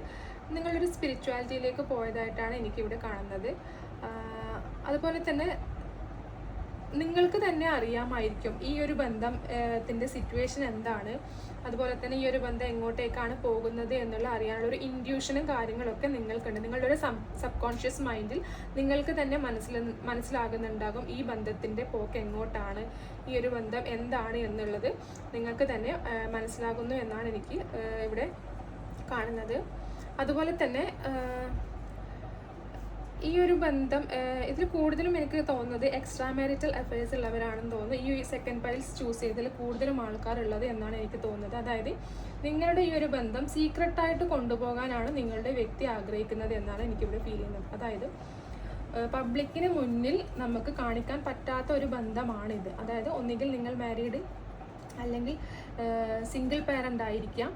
നിങ്ങളൊരു സ്പിരിച്വാലിറ്റിയിലേക്ക് പോയതായിട്ടാണ് എനിക്കിവിടെ കാണുന്നത്. അതുപോലെ തന്നെ നിങ്ങൾക്ക് തന്നെ അറിയാമായിരിക്കും ഈ ഒരു ബന്ധത്തിൻ്റെ സിറ്റുവേഷൻ എന്താണ്, അതുപോലെ തന്നെ ഈ ഒരു ബന്ധം എങ്ങോട്ടേക്കാണ് പോകുന്നത് എന്നുള്ള അറിയാനുള്ള ഒരു ഇൻഡ്യൂഷനും കാര്യങ്ങളൊക്കെ നിങ്ങൾക്കുണ്ട്. നിങ്ങളുടെ ഒരു സബ് കോൺഷ്യസ് മൈൻഡിൽ നിങ്ങൾക്ക് തന്നെ മനസ്സിലാകുന്നുണ്ടാകും ഈ ബന്ധത്തിൻ്റെ പോക്ക് എങ്ങോട്ടാണ്, ഈ ഒരു ബന്ധം എന്താണ് എന്നുള്ളത് നിങ്ങൾക്ക് തന്നെ മനസ്സിലാകുന്നു എന്നാണ് എനിക്ക് ഇവിടെ കാണുന്നത്. അതുപോലെ തന്നെ ഈ ഒരു ബന്ധം ഇതിൽ കൂടുതലും എനിക്ക് തോന്നുന്നത് എക്സ്ട്രാ മാരിറ്റൽ അഫയേഴ്സ് ഉള്ളവരാണെന്ന് തോന്നുന്നു ഈ സെക്കൻഡ് പൈൽസ് ചൂസ് ചെയ്തതിൽ കൂടുതലും ആൾക്കാരുള്ളത് എന്നാണ് എനിക്ക് തോന്നുന്നത്. അതായത് നിങ്ങളുടെ ഈ ഒരു ബന്ധം സീക്രട്ടായിട്ട് കൊണ്ടുപോകാനാണ് നിങ്ങളുടെ വ്യക്തി ആഗ്രഹിക്കുന്നത് എന്നാണ് എനിക്കിവിടെ ഫീൽ ചെയ്യുന്നത്. അതായത് പബ്ലിക്കിന് മുന്നിൽ നമുക്ക് കാണിക്കാൻ പറ്റാത്ത ഒരു ബന്ധമാണിത്. അതായത് ഒന്നുകിൽ നിങ്ങൾ മാരീഡ്, അല്ലെങ്കിൽ സിംഗിൾ പാരൻ്റ് ആയിരിക്കാം,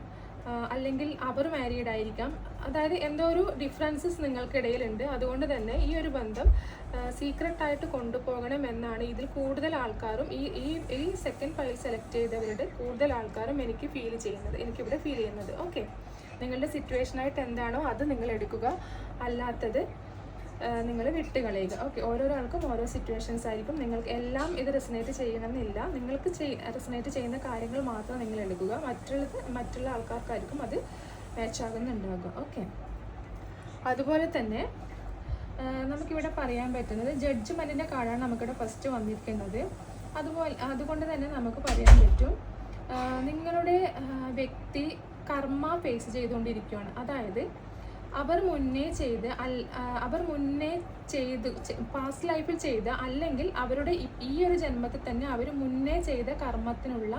അല്ലെങ്കിൽ അവർ മാരീഡ് ആയിരിക്കാം. അതായത് എന്തോ ഒരു ഡിഫറൻസസ് നിങ്ങൾക്കിടയിലുണ്ട്. അതുകൊണ്ട് തന്നെ ഈ ഒരു ബന്ധം സീക്രട്ടായിട്ട് കൊണ്ടുപോകണം എന്നാണ് ഇതിൽ കൂടുതൽ ആൾക്കാരും ഈ സെക്കൻഡ് ഫയൽ സെലക്ട് ചെയ്തവരുടെ കൂടുതൽ ആൾക്കാരും എനിക്കിവിടെ ഫീൽ ചെയ്യുന്നത്. ഓക്കെ, നിങ്ങളുടെ സിറ്റുവേഷനായിട്ട് എന്താണോ അത് നിങ്ങൾ എടുക്കുക, അല്ലാത്തത് നിങ്ങൾ വിട്ടുകളയുക. ഓക്കെ, ഓരോരാൾക്കും ഓരോ സിറ്റുവേഷൻസ് ആയിരിക്കും. നിങ്ങൾക്ക് എല്ലാം ഇത് റെസനേറ്റ് ചെയ്യണമെന്നില്ല. നിങ്ങൾക്ക് റെസനേറ്റ് ചെയ്യുന്ന കാര്യങ്ങൾ മാത്രം നിങ്ങൾ എടുക്കുക. മറ്റുള്ള ആൾക്കാർക്കായിരിക്കും അത് മാച്ചാകുന്നുണ്ടാകുക. ഓക്കെ, അതുപോലെ തന്നെ നമുക്കിവിടെ പറയാൻ പറ്റുന്നത് ജഡ്ജ്മെൻറ്റിൻ്റെ കാർഡാണ് നമുക്കിവിടെ ഫസ്റ്റ് വന്നിരിക്കുന്നത്. അതുകൊണ്ട് തന്നെ നമുക്ക് പറയാൻ പറ്റും നിങ്ങളുടെ വ്യക്തി കർമ്മ ഫേസ് ചെയ്തുകൊണ്ടിരിക്കുകയാണ്. അതായത് അവർ മുന്നേ ചെയ്ത് പാസ്റ്റ് ലൈഫിൽ ചെയ്ത, അല്ലെങ്കിൽ അവരുടെ ഈ ഒരു ജന്മത്തിൽ തന്നെ അവർ മുന്നേ ചെയ്ത കർമ്മത്തിനുള്ള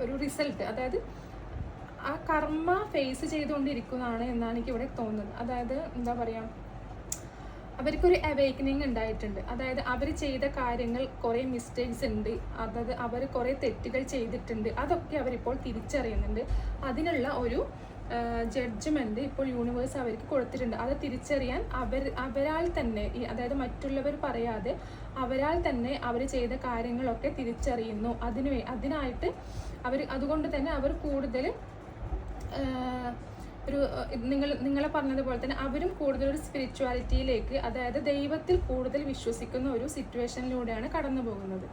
ഒരു റിസൾട്ട്, അതായത് ആ കർമ്മ ഫേസ് ചെയ്തുകൊണ്ടിരിക്കുന്നതാണ് എന്നാണ് എനിക്കിവിടെ തോന്നുന്നത്. അതായത് എന്താ പറയുക, അവർക്കൊരു അവേക്കനിങ് ഉണ്ടായിട്ടുണ്ട്. അതായത് അവർ ചെയ്ത കാര്യങ്ങൾ കുറേ മിസ്റ്റേക്സ് ഉണ്ട്, അതായത് അവർ കുറേ തെറ്റുകൾ ചെയ്തിട്ടുണ്ട്. അതൊക്കെ അവരിപ്പോൾ തിരിച്ചറിയുന്നുണ്ട്. അതിനുള്ള ഒരു ജഡ്ജ്മെൻറ്റ് ഇപ്പോൾ യൂണിവേഴ്സ് അവർക്ക് കൊടുത്തിട്ടുണ്ട്. അത് തിരിച്ചറിയാൻ അവരാൽ തന്നെ, അതായത് മറ്റുള്ളവർ പറയാതെ അവരാൽ തന്നെ അവർ ചെയ്ത കാര്യങ്ങളൊക്കെ തിരിച്ചറിയുന്നു. അതിനായിട്ട് അതുകൊണ്ട് തന്നെ അവർ കൂടുതൽ നിങ്ങളെ പറഞ്ഞതുപോലെ തന്നെ അവരും കൂടുതൽ ഒരു സ്പിരിച്വാലിറ്റിയിലേക്ക്, അതായത് ദൈവത്തിൽ കൂടുതൽ വിശ്വസിക്കുന്ന ഒരു സിറ്റുവേഷനിലൂടെയാണ് കടന്നു പോകുന്നത്.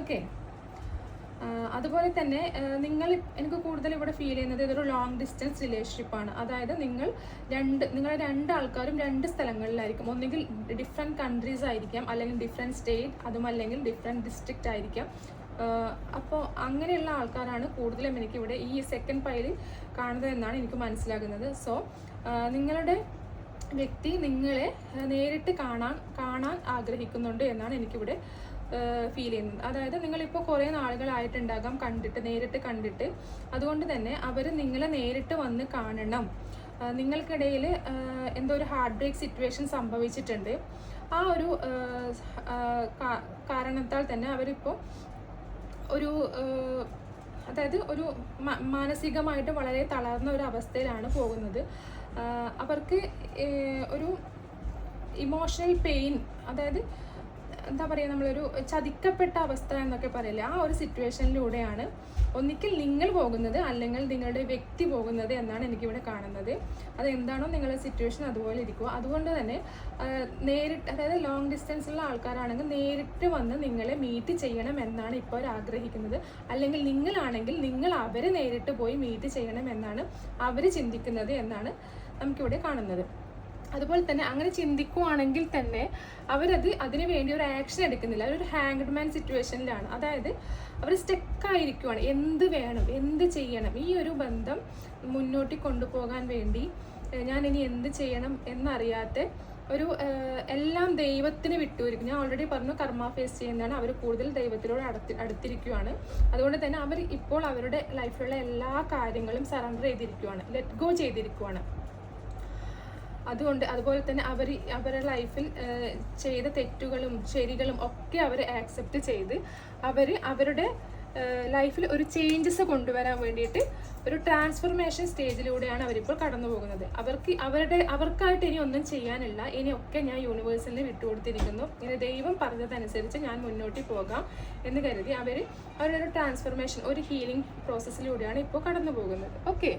ഓക്കെ, അതുപോലെ തന്നെ എനിക്ക് കൂടുതൽ ഇവിടെ ഫീൽ ചെയ്യുന്നത് ഇതൊരു ലോങ് ഡിസ്റ്റൻസ് റിലേഷൻഷിപ്പാണ്. അതായത് നിങ്ങളെ രണ്ട് ആൾക്കാരും രണ്ട് സ്ഥലങ്ങളിലായിരിക്കും. ഒന്നുകിൽ ഡിഫറെൻറ്റ് കൺട്രീസ് ആയിരിക്കാം, അല്ലെങ്കിൽ ഡിഫറെൻറ്റ് സ്റ്റേറ്റ്, അതുമല്ലെങ്കിൽ ഡിഫറെൻറ്റ് ഡിസ്ട്രിക്റ്റ് ആയിരിക്കാം. അപ്പോൾ അങ്ങനെയുള്ള ആൾക്കാരാണ് കൂടുതലും എനിക്കിവിടെ ഈ സെക്കൻഡ് പൈലിൽ കാണുന്നത് എന്നാണ് എനിക്ക് മനസ്സിലാകുന്നത്. സോ നിങ്ങളുടെ വ്യക്തി നിങ്ങളെ നേരിട്ട് കാണാൻ ആഗ്രഹിക്കുന്നുണ്ട് എന്നാണ് എനിക്കിവിടെ ഫീൽ ചെയ്യുന്നത്. അതായത് നിങ്ങളിപ്പോൾ കുറേ നാളുകളായിട്ടുണ്ടാകാം നേരിട്ട് കണ്ടിട്ട്. അതുകൊണ്ട് തന്നെ അവർ നിങ്ങളെ നേരിട്ട് വന്ന് കാണണം. നിങ്ങൾക്കിടയിൽ എന്തോ ഒരു ഹാർട്ട് ബ്രേക്ക് സിറ്റുവേഷൻ സംഭവിച്ചിട്ടുണ്ട്. ആ ഒരു കാരണത്താൽ തന്നെ അവരിപ്പോൾ അതായത് ഒരു മാനസികമായിട്ട് വളരെ തളർന്ന ഒരു അവസ്ഥയിലാണ് പോകുന്നത്. അവർക്ക് ഒരു ഇമോഷണൽ പെയിൻ, അതായത് എന്താ പറയുക, നമ്മളൊരു ചതിക്കപ്പെട്ട അവസ്ഥ എന്നൊക്കെ പറയില്ലേ, ആ ഒരു സിറ്റുവേഷനിലൂടെയാണ് ഒന്നിക്കൽ നിങ്ങൾ പോകുന്നത് അല്ലെങ്കിൽ നിങ്ങളുടെ വ്യക്തി പോകുന്നത് എന്നാണ് എനിക്കിവിടെ കാണുന്നത്. അതെന്താണോ നിങ്ങളുടെ സിറ്റുവേഷൻ അതുപോലെ ഇരിക്കുക. അതുകൊണ്ട് തന്നെ നേരിട്ട്, അതായത് ലോങ് ഡിസ്റ്റൻസുള്ള ആൾക്കാരാണെങ്കിൽ നേരിട്ട് വന്ന് നിങ്ങളെ മീറ്റ് ചെയ്യണം എന്നാണ് ഇപ്പോൾ അവർ ആഗ്രഹിക്കുന്നത്. അല്ലെങ്കിൽ നിങ്ങളാണെങ്കിൽ നിങ്ങൾ അവരെ നേരിട്ട് പോയി മീറ്റ് ചെയ്യണം എന്നാണ് അവർ ചിന്തിക്കുന്നത് എന്നാണ് നമുക്കിവിടെ കാണുന്നത്. അതുപോലെ തന്നെ അങ്ങനെ ചിന്തിക്കുവാണെങ്കിൽ തന്നെ അതിനു വേണ്ടി ഒരു ആക്ഷൻ എടുക്കുന്നില്ല. അവരൊരു ഹാങ്ഡ് മാൻ സിറ്റുവേഷനിലാണ്. അതായത് അവർ സ്റ്റക്കായിരിക്കുവാണ്. എന്ത് വേണം, എന്ത് ചെയ്യണം, ഈ ഒരു ബന്ധം മുന്നോട്ട് കൊണ്ടുപോകാൻ വേണ്ടി ഞാൻ ഇനി എന്ത് ചെയ്യണം എന്നറിയാത്ത ഒരു എല്ലാം ദൈവത്തിന് വിട്ടുവരിക്കും. ഞാൻ ഓൾറെഡി പറഞ്ഞു, കർമ്മ ഫേസ് ചെയ്യുന്നതാണ്. അവർ കൂടുതൽ ദൈവത്തിനോട് അടുത്തിരിക്കുകയാണ്. അതുകൊണ്ട് തന്നെ അവർ ഇപ്പോൾ അവരുടെ ലൈഫിലുള്ള എല്ലാ കാര്യങ്ങളും സറണ്ടർ ചെയ്തിരിക്കുകയാണ്, ലെറ്റ് ഗോ ചെയ്തിരിക്കുകയാണ്. അതുപോലെ തന്നെ അവരുടെ ലൈഫിൽ ചെയ്ത തെറ്റുകളും ശരികളും ഒക്കെ അവർ ആക്സെപ്റ്റ് ചെയ്ത് അവരുടെ ലൈഫിൽ ഒരു ചേഞ്ചസ് കൊണ്ടുവരാൻ വേണ്ടിയിട്ട് ഒരു ട്രാൻസ്ഫർമേഷൻ സ്റ്റേജിലൂടെയാണ് അവരിപ്പോൾ കടന്നു പോകുന്നത്. അവർക്കായിട്ട് ഇനി ഒന്നും ചെയ്യാനില്ല. ഇനിയൊക്കെ ഞാൻ യൂണിവേഴ്സിന് വിട്ടുകൊടുത്തിരിക്കുന്നു. ഇനി ദൈവം പറഞ്ഞതനുസരിച്ച് ഞാൻ മുന്നോട്ട് പോകാം എന്ന് കരുതി അവരുടെ ഒരു ട്രാൻസ്ഫർമേഷൻ, ഒരു ഹീലിംഗ് പ്രോസസ്സിലൂടെയാണ് ഇപ്പോൾ കടന്നു പോകുന്നത്. ഓക്കെ.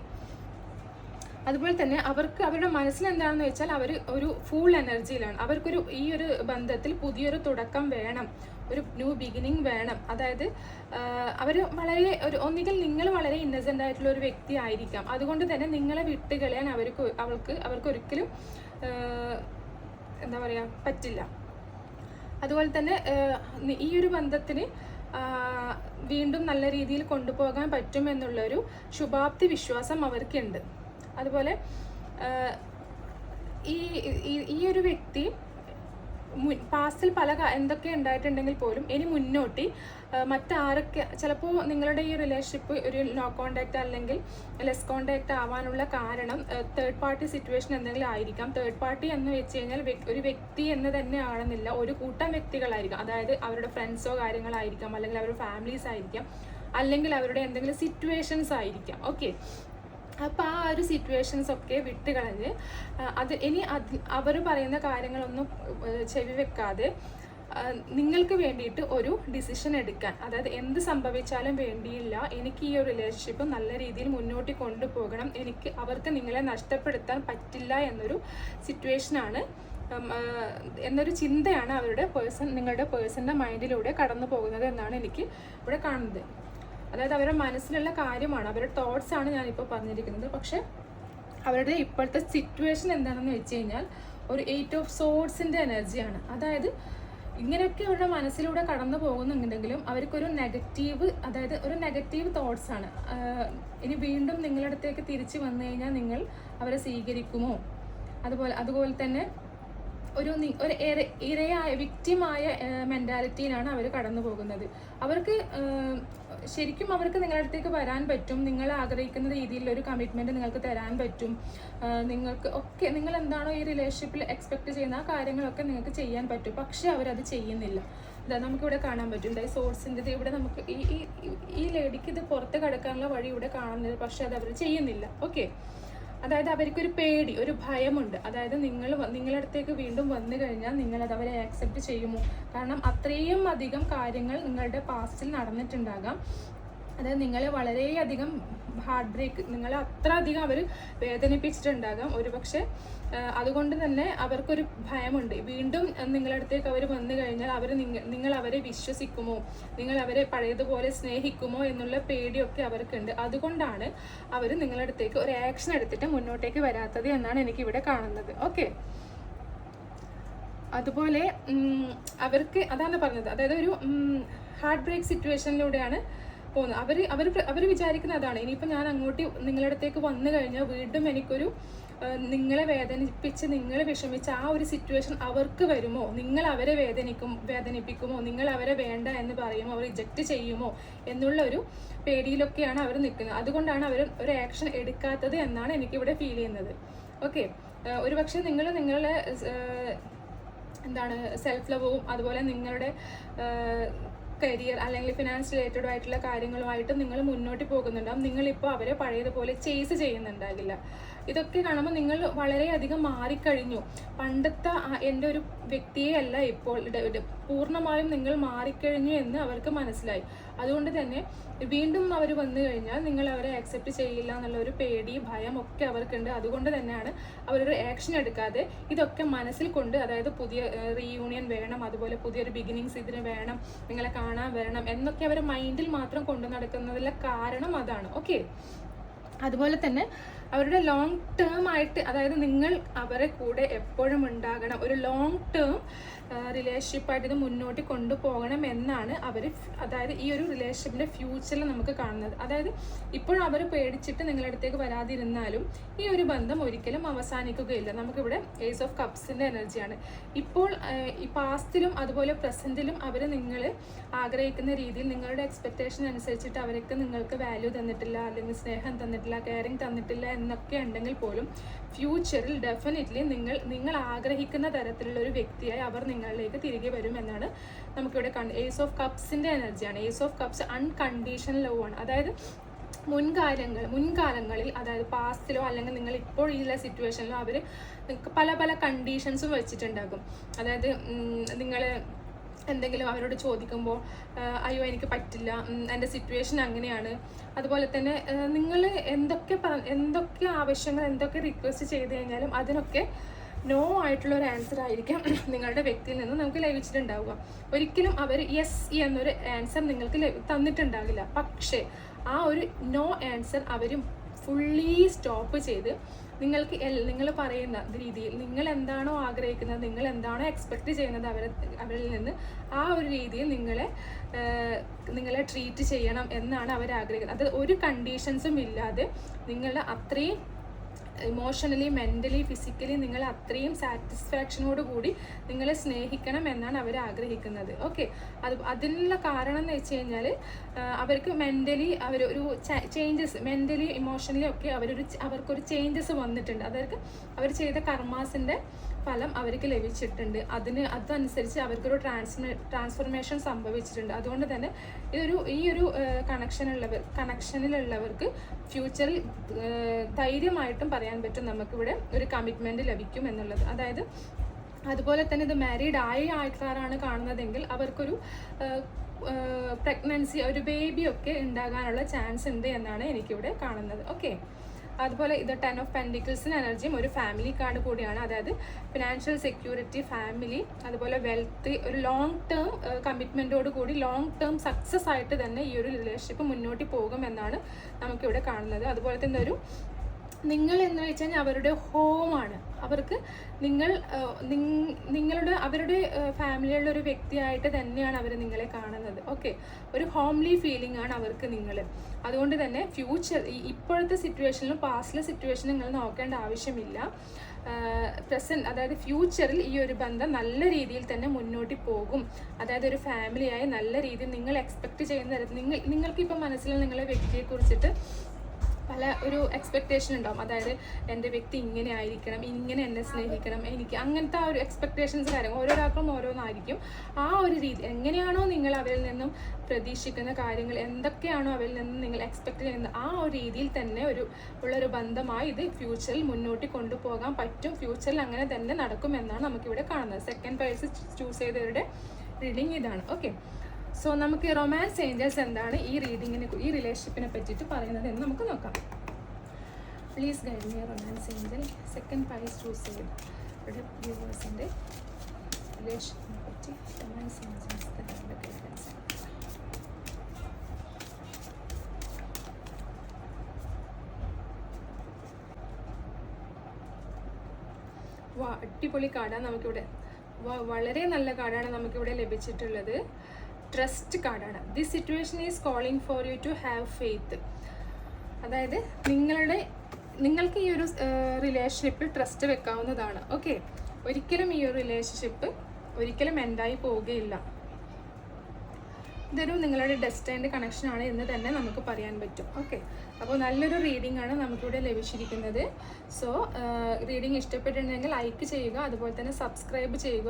അതുപോലെ തന്നെ അവരുടെ മനസ്സിൽ എന്താണെന്ന് വെച്ചാൽ ഒരു ഫുൾ എനർജിയിലാണ്. ഈ ഒരു ബന്ധത്തിൽ പുതിയൊരു തുടക്കം വേണം, ഒരു ന്യൂ ബിഗിനിങ് വേണം. അതായത് വളരെ ഒന്നുകിൽ നിങ്ങൾ വളരെ ഇന്നസെൻ്റ് ആയിട്ടുള്ള ഒരു വ്യക്തി ആയിരിക്കാം. അതുകൊണ്ട് തന്നെ നിങ്ങളെ വിട്ടുകളയാൻ അവർക്കൊരിക്കലും എന്താ പറയുക പറ്റില്ല. അതുപോലെ തന്നെ ഈ ഒരു ബന്ധത്തിന് വീണ്ടും നല്ല രീതിയിൽ കൊണ്ടുപോകാൻ പറ്റുമെന്നുള്ളൊരു ശുഭാപ്തി വിശ്വാസം അവർക്കുണ്ട്. അതുപോലെ ഈ ഒരു വ്യക്തി പാസ്റ്റിൽ എന്തൊക്കെ ഉണ്ടായിട്ടുണ്ടെങ്കിൽ പോലും ഇനി മുന്നോട്ട് മറ്റാരൊക്കെ ചിലപ്പോൾ നിങ്ങളുടെ ഈ റിലേഷൻഷിപ്പ് ഒരു നോ കോണ്ടാക്ട് അല്ലെങ്കിൽ ലെസ് കോണ്ടാക്ട് ആവാനുള്ള കാരണം തേർഡ് പാർട്ടി സിറ്റുവേഷൻ എന്തെങ്കിലും ആയിരിക്കാം. തേർഡ് പാർട്ടി എന്ന് വെച്ച് കഴിഞ്ഞാൽ ഒരു വ്യക്തി എന്ന് തന്നെ ആണെന്നില്ല, ഒരു കൂട്ടം വ്യക്തികളായിരിക്കാം. അതായത് അവരുടെ ഫ്രണ്ട്സോ കാര്യങ്ങളായിരിക്കാം, അല്ലെങ്കിൽ അവരുടെ ഫാമിലീസ് ആയിരിക്കാം, അല്ലെങ്കിൽ അവരുടെ എന്തെങ്കിലും സിറ്റുവേഷൻസ് ആയിരിക്കാം. ഓക്കെ. അപ്പോൾ ആ ഒരു സിറ്റുവേഷൻസ് ഒക്കെ വിട്ടുകളഞ്ഞ് അവർ പറയുന്ന കാര്യങ്ങളൊന്നും ചെവി വെക്കാതെ നിങ്ങൾക്ക് വേണ്ടിയിട്ട് ഒരു ഡിസിഷൻ എടുക്കാൻ, അതായത് എന്ത് സംഭവിച്ചാലും വേണ്ടിയില്ല, എനിക്ക് ഈ ഒരു റിലേഷൻഷിപ്പ് നല്ല രീതിയിൽ മുന്നോട്ട് കൊണ്ടുപോകണം, അവർക്ക് നിങ്ങളെ നഷ്ടപ്പെടുത്താൻ പറ്റില്ല എന്നൊരു സിറ്റുവേഷനാണ്, എന്നൊരു ചിന്തയാണ് നിങ്ങളുടെ പേഴ്സൻ്റെ മൈൻഡിലൂടെ കടന്നു പോകുന്നത് എന്നാണ് എനിക്ക് ഇവിടെ കാണുന്നത്. അതായത് അവരുടെ മനസ്സിലുള്ള കാര്യമാണ്, അവരുടെ തോട്ട്സ് ആണ് ഞാനിപ്പോൾ പറഞ്ഞിരിക്കുന്നത്. പക്ഷെ അവരുടെ ഇപ്പോഴത്തെ സിറ്റുവേഷൻ എന്താണെന്ന് വെച്ച് കഴിഞ്ഞാൽ ഒരു 8 ഓഫ് സോർഡ്സിൻ്റെ എനർജിയാണ്. അതായത് ഇങ്ങനെയൊക്കെ അവരുടെ മനസ്സിലൂടെ കടന്നു പോകുന്നുണ്ടെങ്കിലും അവർക്കൊരു നെഗറ്റീവ് തോട്ട്സ് ആണ്. ഇനി വീണ്ടും നിങ്ങളുടെ അടുത്തേക്ക് തിരിച്ചു വന്നു കഴിഞ്ഞാൽ നിങ്ങൾ അവരെ സ്വീകരിക്കുമോ, അതുപോലെ തന്നെ ഒരു വിക്റ്റിമായ മെൻറ്റാലിറ്റിയിലാണ് അവർ കടന്നു പോകുന്നത്. ശരിക്കും അവർക്ക് നിങ്ങളുടെ അടുത്തേക്ക് വരാൻ പറ്റും, നിങ്ങൾ ആഗ്രഹിക്കുന്ന രീതിയിലൊരു കമ്മിറ്റ്മെൻറ്റ് നിങ്ങൾക്ക് തരാൻ പറ്റും, നിങ്ങൾ എന്താണോ ഈ റിലേഷൻഷിപ്പിൽ എക്സ്പെക്ട് ചെയ്യുന്ന ആ കാര്യങ്ങളൊക്കെ നിങ്ങൾക്ക് ചെയ്യാൻ പറ്റും. പക്ഷെ അവരത് ചെയ്യുന്നില്ല. നമുക്കിവിടെ കാണാൻ പറ്റും സോഴ്സിൻ്റെ ഇവിടെ നമുക്ക് ഈ ലേഡിക്ക് ഇത് പുറത്ത് കിടക്കാനുള്ള വഴി ഇവിടെ കാണുന്നത്, പക്ഷെ അത് അവർ ചെയ്യുന്നില്ല. ഓക്കെ. അതായത് അവർക്കൊരു പേടി, ഒരു ഭയമുണ്ട്. അതായത് നിങ്ങളുടെ അടുത്തേക്ക് വീണ്ടും വന്നു കഴിഞ്ഞാൽ നിങ്ങളത് അവരെ ആക്സെപ്റ്റ് ചെയ്യുമോ? കാരണം അത്രയും അധികം കാര്യങ്ങൾ നിങ്ങളുടെ പാസ്റ്റിൽ നടന്നിട്ടുണ്ടാകാം. അതായത് നിങ്ങളെ വളരെയധികം ഹാർട്ട് ബ്രേക്ക്, നിങ്ങളെ അത്ര അധികം അവർ വേദനിപ്പിച്ചിട്ടുണ്ടാകാം ഒരുപക്ഷെ. അതുകൊണ്ട് തന്നെ അവർക്കൊരു ഭയമുണ്ട്. വീണ്ടും നിങ്ങളുടെ അടുത്തേക്ക് അവർ വന്നു കഴിഞ്ഞാൽ നിങ്ങൾ അവരെ വിശ്വസിക്കുമോ, നിങ്ങൾ അവരെ പഴയതുപോലെ സ്നേഹിക്കുമോ എന്നുള്ള പേടിയൊക്കെ അവർക്കുണ്ട്. അതുകൊണ്ടാണ് അവർ നിങ്ങളുടെ അടുത്തേക്ക് ഒരു ആക്ഷൻ എടുത്തിട്ട് മുന്നോട്ടേക്ക് വരാത്തത് എന്നാണ് എനിക്കിവിടെ കാണുന്നത്. ഓക്കെ. അതുപോലെ അവർക്ക് അതാണ് പറഞ്ഞത്, അതായത് ഒരു ഹാർട്ട് ബ്രേക്ക് സിറ്റുവേഷനിലൂടെയാണ് പോകുന്നത്. അവർ വിചാരിക്കുന്ന അതാണ്, ഇനിയിപ്പോൾ ഞാൻ അങ്ങോട്ട് നിങ്ങളുടെ അടുത്തേക്ക് വന്നു കഴിഞ്ഞാൽ വീണ്ടും എനിക്കൊരു നിങ്ങളെ വേദനിപ്പിച്ച് നിങ്ങളെ വിഷമിച്ച ആ ഒരു സിറ്റുവേഷൻ അവർക്ക് വരുമോ, നിങ്ങൾ അവരെ വേദനിപ്പിക്കുമോ, നിങ്ങൾ അവരെ വേണ്ട എന്ന് പറയുമോ, അവർ റിജക്റ്റ് ചെയ്യുമോ എന്നുള്ള ഒരു പേടിയിലൊക്കെയാണ് അവർ നിൽക്കുന്നത്. അതുകൊണ്ടാണ് അവർ ഒരു ആക്ഷൻ എടുക്കാത്തത് എന്നാണ് എനിക്കിവിടെ ഫീൽ ചെയ്യുന്നത്. ഓക്കെ. ഒരുപക്ഷെ നിങ്ങളുടെ സെൽഫ് ലവും അതുപോലെ നിങ്ങളുടെ കരിയർ അല്ലെങ്കിൽ ഫിനാൻസ് റിലേറ്റഡ് ആയിട്ടുള്ള കാര്യങ്ങളുമായിട്ട് നിങ്ങൾ മുന്നോട്ട് പോകുന്നുണ്ടാകും. നിങ്ങളിപ്പോൾ അവരെ പഴയതുപോലെ ചേസ് ചെയ്യുന്നുണ്ടാകില്ല. ഇതൊക്കെ കാണുമ്പോൾ നിങ്ങൾ വളരെയധികം മാറിക്കഴിഞ്ഞു. പണ്ടത്തെ എൻ്റെ ഒരു വ്യക്തിയെ അല്ല ഇപ്പോൾ, പൂർണ്ണമായും നിങ്ങൾ മാറിക്കഴിഞ്ഞു എന്ന് അവർക്ക് മനസ്സിലായി. അതുകൊണ്ട് തന്നെ വീണ്ടും അവർ വന്നു കഴിഞ്ഞാൽ നിങ്ങൾ അവരെ ആക്സെപ്റ്റ് ചെയ്യില്ല എന്നുള്ള ഒരു പേടി, ഭയം ഒക്കെ അവർക്കുണ്ട്. അതുകൊണ്ട് തന്നെയാണ് അവരൊരു ആക്ഷൻ എടുക്കാതെ ഇതൊക്കെ മനസ്സിൽ കൊണ്ട്, അതായത് പുതിയ റീയൂണിയൻ വേണം, അതുപോലെ പുതിയൊരു ബിഗിനിങ്സ് ഇതിന് വേണം, നിങ്ങളെ കാണാൻ വരണം എന്നൊക്കെ അവരെ മൈൻഡിൽ മാത്രം കൊണ്ടു നടക്കുന്നതിലെ കാരണം അതാണ്. ഓക്കെ, അതുപോലെ തന്നെ അവരുടെ ലോങ് ടേം ആയിട്ട്, അതായത് നിങ്ങൾ അവരെ കൂടെ എപ്പോഴും ഉണ്ടാകണം, ഒരു ലോങ് ടേം റിലേഷൻഷിപ്പായിട്ട് ഇത് മുന്നോട്ട് കൊണ്ടുപോകണം എന്നാണ് അവർ, അതായത് ഈ ഒരു റിലേഷൻഷിപ്പിൻ്റെ ഫ്യൂച്ചറിൽ നമുക്ക് കാണുന്നത്. അതായത് ഇപ്പോഴും അവർ പേടിച്ചിട്ട് നിങ്ങളുടെ അടുത്തേക്ക് വരാതിരുന്നാലും ഈ ഒരു ബന്ധം ഒരിക്കലും അവസാനിക്കുകയില്ല. നമുക്കിവിടെ ഏസ് ഓഫ് കപ്സിൻ്റെ എനർജിയാണ്. ഇപ്പോൾ ഈ പാസ്റ്റിലും അതുപോലെ പ്രസൻറ്റിലും അവർ നിങ്ങൾ ആഗ്രഹിക്കുന്ന രീതിയിൽ നിങ്ങളുടെ എക്സ്പെക്റ്റേഷൻ അനുസരിച്ചിട്ട് അവർക്ക് നിങ്ങൾക്ക് വാല്യൂ തന്നിട്ടില്ല, അല്ലെങ്കിൽ സ്നേഹം തന്നിട്ടില്ല, കെയറിങ് തന്നിട്ടില്ല എന്നൊക്കെ ഉണ്ടെങ്കിൽ പോലും ഫ്യൂച്ചറിൽ ഡെഫിനറ്റ്ലി നിങ്ങൾ ആഗ്രഹിക്കുന്ന തരത്തിലുള്ള ഒരു വ്യക്തിയായി അവർ നിങ്ങളിലേക്ക് തിരികെ വരും എന്നാണ് നമുക്കിവിടെ ഏസ് ഓഫ് കപ്സിൻ്റെ എനർജിയാണ്. Ace of cups unconditional love ആണ്. അതായത് മുൻകാലങ്ങളിൽ, അതായത് പാസ്റ്റിലോ അല്ലെങ്കിൽ നിങ്ങൾ ഇപ്പോൾ ഈ സിറ്റുവേഷനിലോ അവർ പല പല കണ്ടീഷൻസും വെച്ചിട്ടുണ്ടാകും. അതായത് നിങ്ങൾ എന്തെങ്കിലും അവരോട് ചോദിക്കുമ്പോൾ അയ്യോ എനിക്ക് പറ്റില്ല, എൻ്റെ സിറ്റുവേഷൻ അങ്ങനെയാണ്, അതുപോലെ തന്നെ നിങ്ങൾ എന്തൊക്കെ ആവശ്യങ്ങൾ, എന്തൊക്കെ റിക്വസ്റ്റ് ചെയ്ത് കഴിഞ്ഞാലും അതിനൊക്കെ നോ ആയിട്ടുള്ള ഒരു ആൻസർ ആയിരിക്കാം നിങ്ങളുടെ വ്യക്തിയിൽ നിന്ന് നമുക്ക് ലഭിച്ചിട്ടുണ്ടാവുക. ഒരിക്കലും അവർ യെസ് എന്നൊരു ആൻസർ നിങ്ങൾക്ക് തന്നിട്ടുണ്ടാകില്ല. പക്ഷേ ആ ഒരു നോ ആൻസർ അവർ ഫുള്ളി സ്റ്റോപ്പ് ചെയ്ത് നിങ്ങൾ പറയുന്ന രീതിയിൽ നിങ്ങൾ എന്താണോ ആഗ്രഹിക്കുന്നത്, നിങ്ങൾ എന്താണോ എക്സ്പെക്റ്റ് ചെയ്യുന്നത് അവരിൽ നിന്ന്, ആ ഒരു രീതിയിൽ നിങ്ങളെ ട്രീറ്റ് ചെയ്യണം എന്നാണ് അവർ ആഗ്രഹിക്കുന്നത്. അത് ഒരു കണ്ടീഷൻസും ഇല്ലാതെ നിങ്ങളുടെ അത്രയും ഇമോഷണലി, മെൻ്റലി, ഫിസിക്കലി നിങ്ങൾ അത്രയും സാറ്റിസ്ഫാക്ഷനോട് കൂടി നിങ്ങളെ സ്നേഹിക്കണം എന്നാണ് അവർ ആഗ്രഹിക്കുന്നത്. ഓക്കെ, അതിനുള്ള കാരണം എന്ന് വെച്ച് കഴിഞ്ഞാൽ അവർക്ക് മെൻ്റലി അവരൊരു ചേഞ്ചസ്, മെൻ്റലി ഇമോഷണലി ഒക്കെ അവർക്കൊരു ചേഞ്ചസ് വന്നിട്ടുണ്ട്. അവർക്ക് അവർ ചെയ്ത കർമാസിൻ്റെ ഫലം അവർക്ക് ലഭിച്ചിട്ടുണ്ട്. അതനുസരിച്ച് അവർക്കൊരു ട്രാൻസ്ഫോർമേഷൻ സംഭവിച്ചിട്ടുണ്ട്. അതുകൊണ്ട് തന്നെ ഈ ഒരു കണക്ഷനിലുള്ളവർക്ക് ഫ്യൂച്ചറിൽ ധൈര്യമായിട്ടും പറയാൻ പറ്റും നമുക്കിവിടെ ഒരു കമ്മിറ്റ്മെൻറ്റ് ലഭിക്കും എന്നുള്ളത്. അതായത് അതുപോലെ തന്നെ ഇത് മാരീഡ് ആയ ആൾക്കാരാണ് കാണുന്നതെങ്കിൽ അവർക്കൊരു പ്രഗ്നൻസി, ഒരു ബേബിയൊക്കെ ഉണ്ടാകാനുള്ള ചാൻസ് ഉണ്ട് എന്നാണ് എനിക്കിവിടെ കാണുന്നത്. ഓക്കെ, അതുപോലെ ഇത് 10 ഓഫ് പെൻഡിക്കിൾസിന് എനർജിയും ഒരു ഫാമിലി കാർഡ് കൂടിയാണ്. അതായത് ഫിനാൻഷ്യൽ സെക്യൂരിറ്റി, ഫാമിലി, അതുപോലെ വെൽത്ത്, ഒരു ലോങ് ടേം കമ്മിറ്റ്മെൻറ്റോട് കൂടി ലോങ് ടേം സക്സസ് ആയിട്ട് തന്നെ ഈ ഒരു റിലേഷൻഷിപ്പ് മുന്നോട്ട് പോകുമെന്നാണ് നമുക്കിവിടെ കാണുന്നത്. അതുപോലെ തന്നെ നിങ്ങൾ എന്ന് വെച്ച് കഴിഞ്ഞാൽ അവരുടെ ഹോമാണ്. അവർക്ക് അവരുടെ ഫാമിലിയുള്ള ഒരു വ്യക്തിയായിട്ട് തന്നെയാണ് അവർ നിങ്ങളെ കാണുന്നത്. ഓക്കെ, ഒരു ഹോംലി ഫീലിംഗ് ആണ് അവർക്ക് നിങ്ങൾ. അതുകൊണ്ട് തന്നെ ഇപ്പോഴത്തെ സിറ്റുവേഷനിലും പാസ്റ്റിലെ സിറ്റുവേഷനും നിങ്ങൾ നോക്കേണ്ട ആവശ്യമില്ല. അതായത് ഫ്യൂച്ചറിൽ ഈ ഒരു ബന്ധം നല്ല രീതിയിൽ തന്നെ മുന്നോട്ട് പോകും. അതായത് ഒരു ഫാമിലിയായി നല്ല രീതിയിൽ നിങ്ങൾ എക്സ്പെക്റ്റ് ചെയ്യുന്ന തരത്തിൽ നിങ്ങൾക്കിപ്പോൾ മനസ്സിൽ നിങ്ങളെ വ്യക്തിയെ കുറിച്ചിട്ട് പല ഒരു എക്സ്പെക്റ്റേഷൻ ഉണ്ടാവും. അതായത് എൻ്റെ വ്യക്തി ഇങ്ങനെ ആയിരിക്കണം, ഇങ്ങനെ എന്നെ സ്നേഹിക്കണം, എനിക്ക് അങ്ങനത്തെ ആ ഒരു എക്സ്പെക്റ്റേഷൻസ് കാര്യങ്ങൾ ഓരോരാൾക്കും ഓരോന്നായിരിക്കും. ആ ഒരു രീതി എങ്ങനെയാണോ നിങ്ങൾ അവരിൽ നിന്നും പ്രതീക്ഷിക്കുന്ന കാര്യങ്ങൾ, എന്തൊക്കെയാണോ അവരിൽ നിന്നും നിങ്ങൾ എക്സ്പെക്റ്റ് ചെയ്യുന്നത്, ആ ഒരു രീതിയിൽ തന്നെ ഉള്ളൊരു ബന്ധമായി ഇത് ഫ്യൂച്ചറിൽ മുന്നോട്ട് കൊണ്ടുപോകാൻ പറ്റും. ഫ്യൂച്ചറിൽ അങ്ങനെ തന്നെ നടക്കുമെന്നാണ് നമുക്കിവിടെ കാണുന്നത്. സെക്കൻഡ് പേഴ്സൺ ചൂസ് ചെയ്തവരുടെ റീഡിങ് ഇതാണ്. ഓക്കെ, സോ നമുക്ക് റൊമാൻസ് ഏഞ്ചൽസ് എന്താണ് ഈ റിലേഷൻഷിപ്പിനെ പറ്റിയിട്ട് പറയുന്നത് എന്ന് നമുക്ക് നോക്കാം. Please guide me romance Angel. Second prize choose ചെയ്ത് ഇവിടെ വ്യൂവേഴ്സിൻ്റെ റിലേഷൻഷിപ്പിനെ പറ്റി റൊമാൻസ് ഏഞ്ചൽസ് ഗൈഡൻസ്. അടിപൊളി കാർഡാണ് നമുക്കിവിടെ, വളരെ നല്ല കാർഡാണ് നമുക്കിവിടെ ലഭിച്ചിട്ടുള്ളത്. ട്രസ്റ്റ് കാർഡാണ്. This situation is calling for you to have faith. അതായത് നിങ്ങൾക്ക് ഈ ഒരു റിലേഷൻഷിപ്പിൽ ട്രസ്റ്റ് വെക്കാവുന്നതാണ്. ഓക്കെ, ഒരിക്കലും ഈ ഒരു റിലേഷൻഷിപ്പ് ഒരിക്കലും എൻഡായി പോവുകയില്ല. ഇതൊരു നിങ്ങളുടെ ഡെസ്റ്റൈൻഡ് കണക്ഷനാണ് എന്ന് തന്നെ നമുക്ക് പറയാൻ പറ്റും. ഓക്കെ, അപ്പോൾ നല്ലൊരു റീഡിംഗ് ആണ് നമുക്കിവിടെ ലഭിച്ചിരിക്കുന്നത്. സോ റീഡിംഗ് ഇഷ്ടപ്പെട്ടിട്ടുണ്ടെങ്കിൽ ലൈക്ക് ചെയ്യുക, അതുപോലെ തന്നെ സബ്സ്ക്രൈബ് ചെയ്യുക.